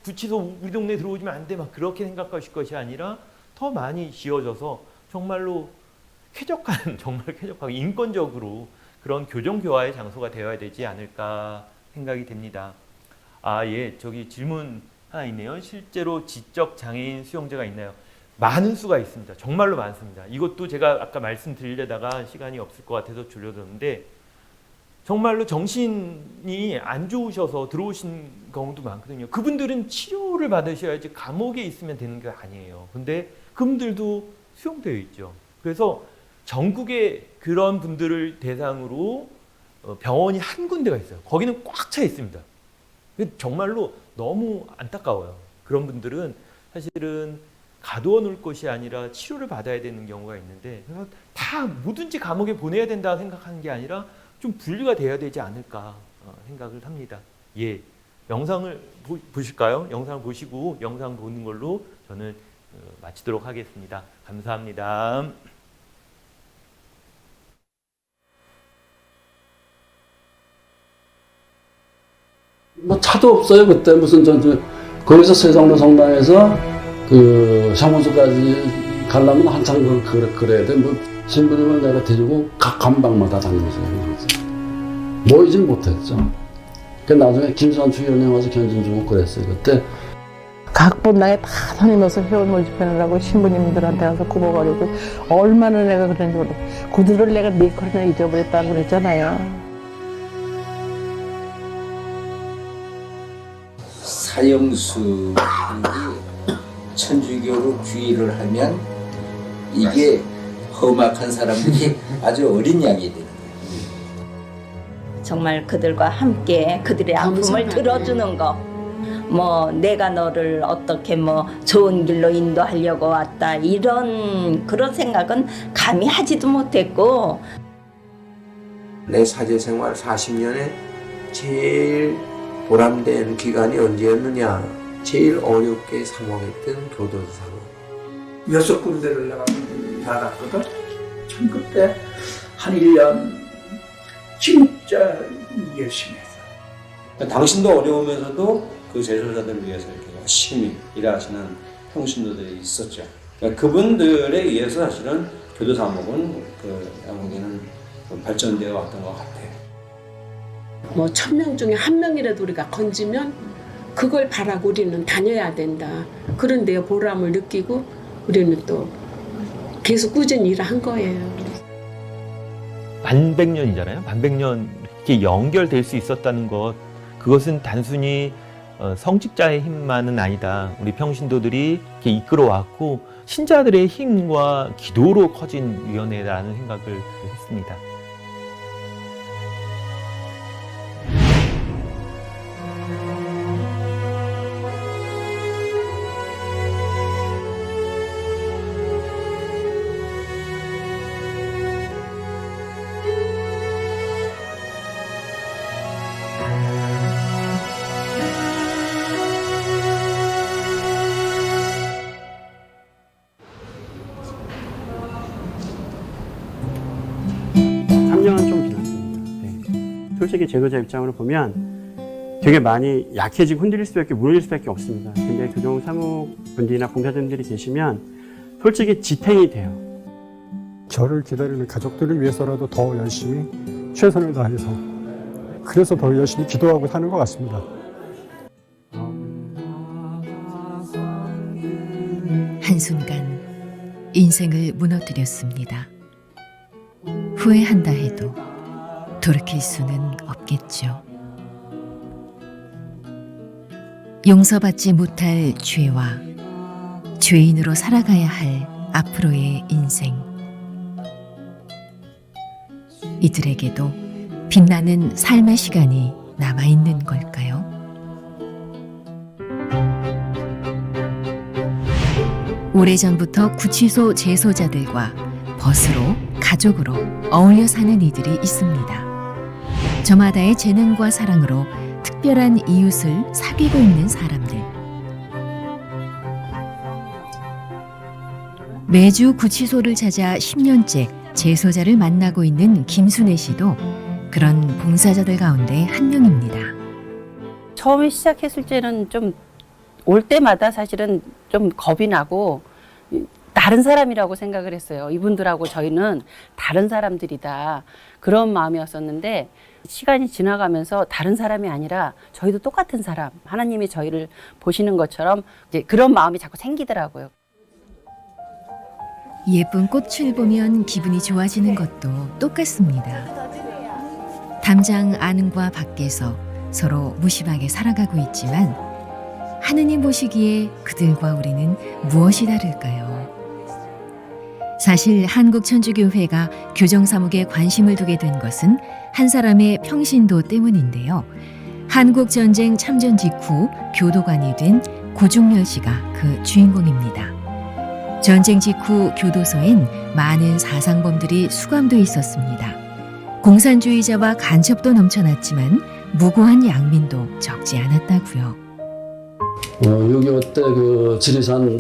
구치소 우리 동네에 들어오시면 안 돼 막 그렇게 생각하실 것이 아니라 더 많이 지어져서 정말로 정말 쾌적하고 인권적으로 그런 교정교화의 장소가 되어야 되지 않을까 생각이 됩니다. 저기 질문 하나 있네요. 실제로 지적 장애인 수용자가 있나요? 많은 수가 있습니다. 정말로 많습니다. 이것도 제가 아까 말씀드리려다가 시간이 없을 것 같아서 줄여뒀는데 정말로 정신이 안 좋으셔서 들어오신 경우도 많거든요. 그분들은 치료를 받으셔야지 감옥에 있으면 되는 게 아니에요. 근데 그분들도 수용되어 있죠. 그래서 전국에 그런 분들을 대상으로 병원이 한 군데가 있어요. 거기는 꽉 차 있습니다. 정말로 너무 안타까워요. 그런 분들은 사실은 가두어 놓을 것이 아니라 치료를 받아야 되는 경우가 있는데 다 뭐든지 감옥에 보내야 된다 생각하는 게 아니라 좀 분리가 돼야 되지 않을까 생각을 합니다. 영상을 보실까요? 영상 보시고 영상 보는 걸로 저는 마치도록 하겠습니다. 감사합니다. 뭐 차도 없어요. 그때 무슨 거기서 세종로 성당에서 그 샤먼수까지 가려면 한참 그래야 돼. 뭐 신부님을 내가 데리고 각 감방마다 다니면서 모이진 못했죠. 그 나중에 김선추 의원님 와서 견진 주고 그랬어요. 그때 각 분당에 다 다니면서 회원 모집하느라고 신부님들한테 가서 구버거리고 얼마나 내가 그랬는지 모르겠어요. 구두를 내가 4컬이나 잊어버렸다고 그랬잖아요. 사형수이 천주교로 귀의를 하면 이게 험악한 사람들이 아주 어린 양이 되는 거예요. 정말 그들과 함께 그들의 아픔을 들어주는 거. 뭐 내가 너를 어떻게 뭐 좋은 길로 인도하려고 왔다 이런 그런 생각은 감히 하지도 못했고. 내 사제생활 40년에 제일 보람된 기간이 언제였느냐. 제일 어렵게 사모했던 교도소 사모. 6군데를 내가 받았거든. 참 그때 한 1년 진짜 열심히 했어. 당신도 어려우면서도 그 제소자들을 위해서 이렇게 열심히 일하시는 평신도들이 있었죠. 그러니까 그분들에 의해서 사실은 교도사목은 그 양국에는 발전되어 왔던 것 같아요. 뭐 1000명 중에 1명이라도 우리가 건지면 그걸 바라고 우리는 다녀야 된다. 그런 데 보람을 느끼고 우리는 또 계속 꾸준히 일을 한 거예요. 반백년이잖아요. 반백년 이렇게 연결될 수 있었다는 것, 그것은 단순히 성직자의 힘만은 아니다. 우리 평신도들이 이렇게 이끌어왔고 신자들의 힘과 기도로 커진 위원회라는 생각을 했습니다. 솔직히 제도자 입장으로 보면 되게 많이 약해지고 흔들릴 수밖에 무너질 수밖에 없습니다. 근데 교정 사무분들이나 봉사자분들이 계시면 솔직히 지탱이 돼요. 저를 기다리는 가족들을 위해서라도 더 열심히 최선을 다해서 그래서 더 열심히 기도하고 사는 것 같습니다. 한순간 인생을 무너뜨렸습니다. 후회한다 해도 돌이킬 수는 없겠죠. 용서받지 못할 죄와 죄인으로 살아가야 할 앞으로의 인생. 이들에게도 빛나는 삶의 시간이 남아있는 걸까요? 오래전부터 구치소 재소자들과 벗으로, 가족으로 어울려 사는 이들이 있습니다. 저마다의 재능과 사랑으로 특별한 이웃을 사귀고 있는 사람들. 매주 구치소를 찾아 10년째 재소자를 만나고 있는 김순애 씨도 그런 봉사자들 가운데 한 명입니다. 처음에 시작했을 때는 좀 올 때마다 사실은 좀 겁이 나고 다른 사람이라고 생각을 했어요. 이분들하고 저희는 다른 사람들이다. 그런 마음이었었는데 시간이 지나가면서 다른 사람이 아니라 저희도 똑같은 사람, 하나님이 저희를 보시는 것처럼 이제 그런 마음이 자꾸 생기더라고요. 예쁜 꽃을 보면 기분이 좋아지는 것도 똑같습니다. 담장 안과 밖에서 서로 무심하게 살아가고 있지만 하느님 보시기에 그들과 우리는 무엇이 다를까요? 사실 한국천주교회가 교정사목에 관심을 두게 된 것은 한 사람의 평신도 때문인데요. 한국전쟁 참전 직후 교도관이 된 고중렬 씨가 그 주인공입니다. 전쟁 직후 교도소엔 많은 사상범들이 수감돼 있었습니다. 공산주의자와 간첩도 넘쳐났지만 무고한 양민도 적지 않았다고요. 요6.25 때 그 지리산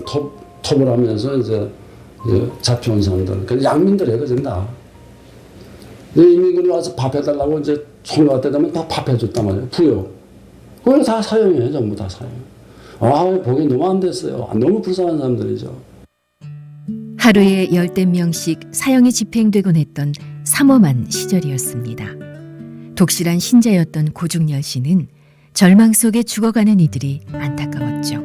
톱을 하면서 이제 잡혀온 사람들, 그 양민들이에요, 그전 다. 인민군이 와서 밥 해달라고 이제 총각 때 되면 다 밥 해줬단 말이에요. 부여. 그걸 다 사용해요, 전부 다 사용. 보기 너무 안 됐어요. 너무 불쌍한 사람들이죠. 하루에 10명씩 사형이 집행되곤 했던 삼엄한 시절이었습니다. 독실한 신자였던 고중열 씨는 절망 속에 죽어가는 이들이 안타까웠죠.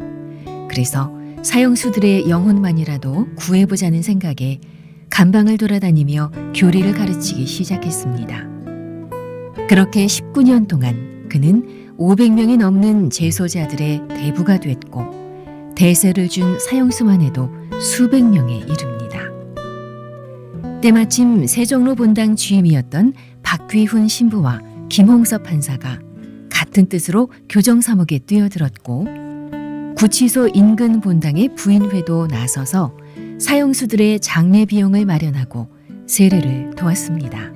그래서 사형수들의 영혼만이라도 구해보자는 생각에 감방을 돌아다니며 교리를 가르치기 시작했습니다. 그렇게 19년 동안 그는 500명이 넘는 재소자들의 대부가 됐고 대세를 준 사형수만 해도 수백 명에 이릅니다. 때마침 세종로 본당 주임이었던 박귀훈 신부와 김홍섭 판사가 같은 뜻으로 교정사목에 뛰어들었고 구치소 인근 본당의 부인회도 나서서 사형수들의 장례 비용을 마련하고 세례를 도왔습니다.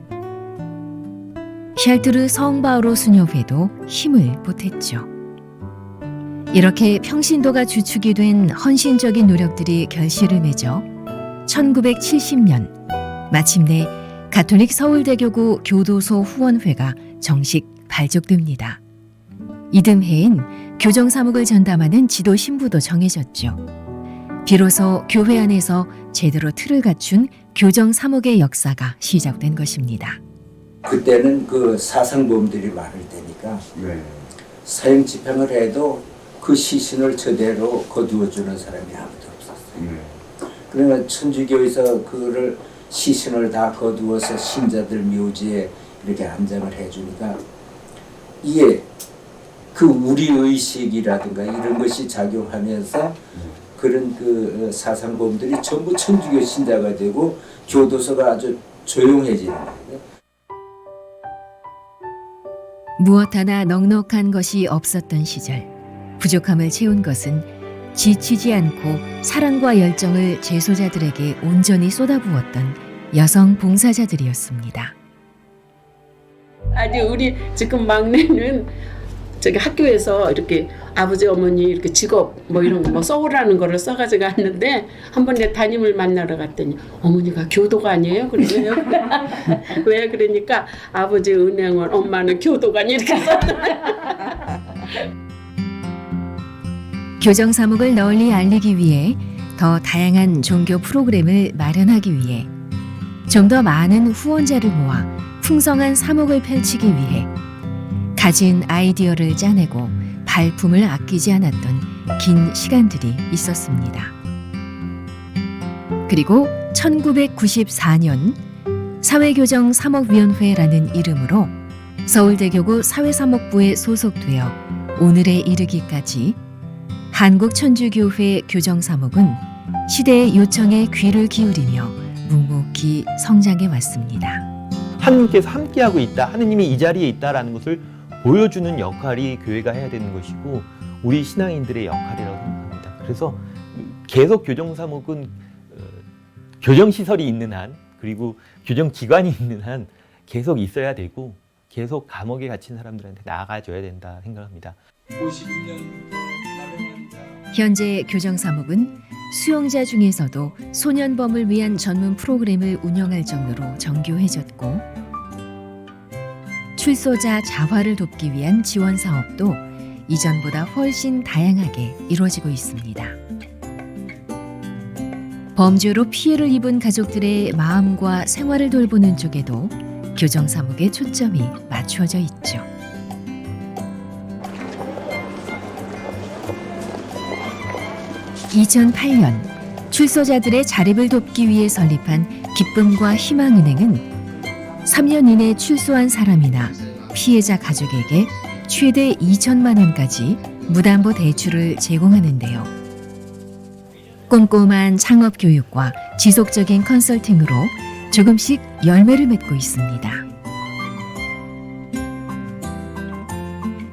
샬트르 성바오로 수녀회도 힘을 보탰죠. 이렇게 평신도가 주축이 된 헌신적인 노력들이 결실을 맺어 1970년 마침내 가톨릭 서울대교구 교도소 후원회가 정식 발족됩니다. 이듬해인 교정사목을 전담하는 지도 신부도 정해졌죠. 비로소 교회 안에서 제대로 틀을 갖춘 교정사목의 역사가 시작된 것입니다. 그때는 그 사상범들이 많을 때니까 사형 집행을 해도 그 시신을 제대로 거두어주는 사람이 아무도 없었어요. 그러면 천주교에서 그거를 시신을 다 거두어서 신자들 묘지에 이렇게 안장을 해주니까 이게 그 우리 의식이라든가 이런 것이 작용하면서 그런 그 사상범들이 전부 천주교 신자가 되고 교도소가 아주 조용해지는 거예요. 무엇 하나 넉넉한 것이 없었던 시절, 부족함을 채운 것은 지치지 않고 사랑과 열정을 재소자들에게 온전히 쏟아부었던 여성 봉사자들이었습니다. 아니 우리 지금 막내는 저기 학교에서 이렇게 아버지 어머니 이렇게 직업 뭐 이런 거 뭐 써오라는 거를 써가지고 왔는데 한 번 내 담임을 만나러 갔더니 어머니가 교도관이에요? 그래요. 왜 그러니까 아버지 은행원, 엄마는 교도관 이렇게 썼더라고요. 교정사목을 널리 알리기 위해 더 다양한 종교 프로그램을 마련하기 위해 좀 더 많은 후원자를 모아 풍성한 사목을 펼치기 위해 가진 아이디어를 짜내고 발품을 아끼지 않았던 긴 시간들이 있었습니다. 그리고 1994년 사회교정사목위원회라는 이름으로 서울대교구 사회사목부에 소속되어 오늘에 이르기까지 한국천주교회 교정사목은 시대의 요청에 귀를 기울이며 묵묵히 성장해 왔습니다. 하느님께서 함께하고 있다, 하느님이 이 자리에 있다라는 것을 보여주는 역할이 교회가 해야 되는 것이고 우리 신앙인들의 역할이라고 생각합니다. 그래서 계속 교정사목은 교정시설이 있는 한 그리고 교정기관이 있는 한 계속 있어야 되고 계속 감옥에 갇힌 사람들한테 나아가줘야 된다 생각합니다. 51년 현재 교정사목은 수용자 중에서도 소년범을 위한 전문 프로그램을 운영할 정도로 정교해졌고 출소자 자활을 돕기 위한 지원 사업도 이전보다 훨씬 다양하게 이루어지고 있습니다. 범죄로 피해를 입은 가족들의 마음과 생활을 돌보는 쪽에도 교정사목의 초점이 맞추어져 있죠. (2008년) 출소자들의 자립을 돕기 위해 설립한 기쁨과 희망은행은 3년 이내 출소한 사람이나 피해자 가족에게 최대 2천만 원까지 무담보 대출을 제공하는데요. 꼼꼼한 창업 교육과 지속적인 컨설팅으로 조금씩 열매를 맺고 있습니다.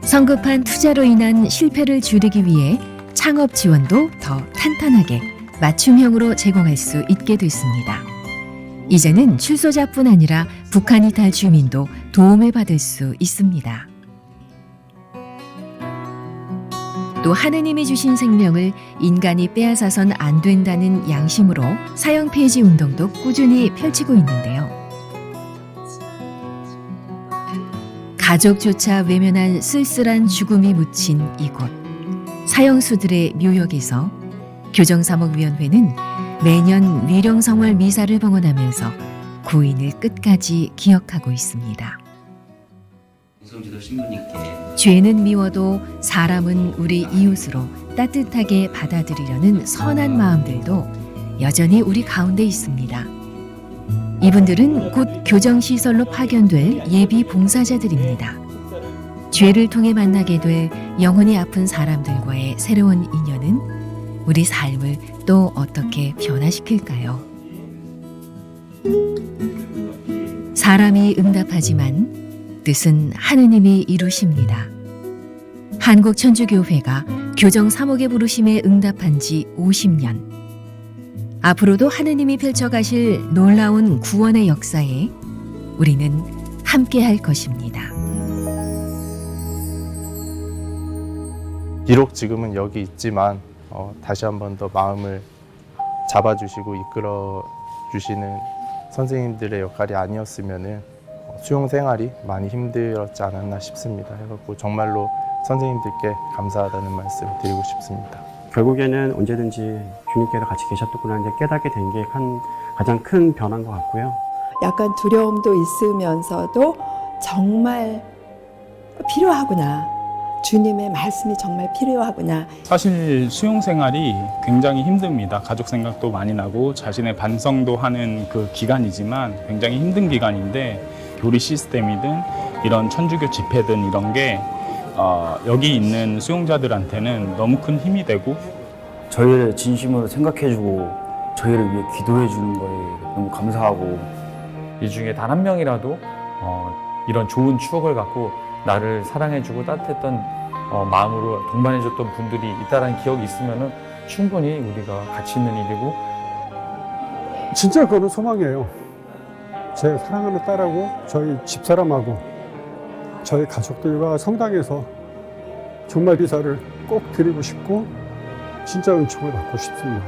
성급한 투자로 인한 실패를 줄이기 위해 창업 지원도 더 탄탄하게 맞춤형으로 제공할 수 있게 됐습니다. 이제는 출소자뿐 아니라 북한 이탈 주민도 도움을 받을 수 있습니다. 또 하느님이 주신 생명을 인간이 빼앗아선 안 된다는 양심으로 사형 폐지 운동도 꾸준히 펼치고 있는데요. 가족조차 외면한 쓸쓸한 죽음이 묻힌 이곳 사형수들의 묘역에서 교정사목위원회는 매년 위령성월 미사를 봉헌하면서 구인을 끝까지 기억하고 있습니다. 죄는 미워도 사람은 우리 이웃으로 따뜻하게 받아들이려는 선한 마음들도 여전히 우리 가운데 있습니다. 이분들은 곧 교정시설로 파견될 예비 봉사자들입니다. 죄를 통해 만나게 될 영혼이 아픈 사람들과의 새로운 인연은 우리 삶을 또 어떻게 변화시킬까요? 사람이 응답하지만 뜻은 하느님이 이루십니다. 한국천주교회가 교정사목의 부르심에 응답한 지 50년. 앞으로도 하느님이 펼쳐가실 놀라운 구원의 역사에 우리는 함께할 것입니다. 비록 지금은 여기 있지만 다시 한 번 더 마음을 잡아주시고 이끌어 주시는 선생님들의 역할이 아니었으면은 수용 생활이 많이 힘들었지 않았나 싶습니다. 해갖고 정말로 선생님들께 감사하다는 말씀 드리고 싶습니다. 결국에는 언제든지 주님께서 같이 계셨구나 이제 깨닫게 된 게 가장 큰 변화인 것 같고요. 약간 두려움도 있으면서도 정말 필요하구나. 주님의 말씀이 정말 필요하구나. 사실 수용 생활이 굉장히 힘듭니다. 가족 생각도 많이 나고 자신의 반성도 하는 그 기간이지만 굉장히 힘든 기간인데 교리 시스템이든 이런 천주교 집회든 이런 게 여기 있는 수용자들한테는 너무 큰 힘이 되고 저희를 진심으로 생각해주고 저희를 위해 기도해주는 거에 너무 감사하고 이 중에 단 한 명이라도 이런 좋은 추억을 갖고 나를 사랑해주고 따뜻했던 마음으로 동반해줬던 분들이 있다는 기억이 있으면 충분히 우리가 가치 있는 일이고 진짜 그거는 소망이에요. 제 사랑하는 딸하고 저희 집사람하고 저희 가족들과 성당에서 정말 미사를 꼭 드리고 싶고 진짜 은총을 받고 싶습니다.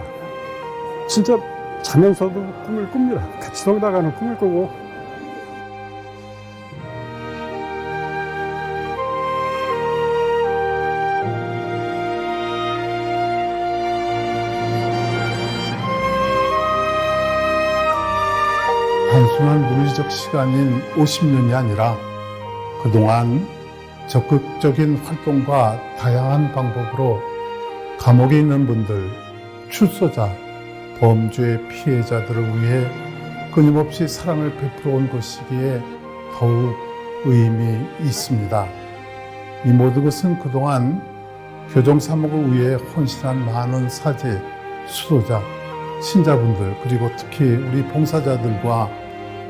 진짜 자면서도 꿈을 꿉니다. 같이 성당가는 꿈을 꾸고 단순한 물리적 시간인 50년이 아니라 그동안 적극적인 활동과 다양한 방법으로 감옥에 있는 분들, 출소자, 범죄 피해자들을 위해 끊임없이 사랑을 베풀어 온 것이기에 더욱 의미 있습니다. 이 모든 것은 그동안 교정사목을 위해 헌신한 많은 사제, 수도자, 신자분들 그리고 특히 우리 봉사자들과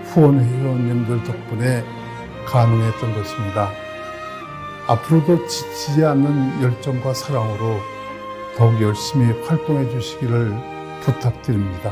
후원회원님들 덕분에 가능했던 것입니다. 앞으로도 지치지 않는 열정과 사랑으로 더욱 열심히 활동해 주시기를 부탁드립니다.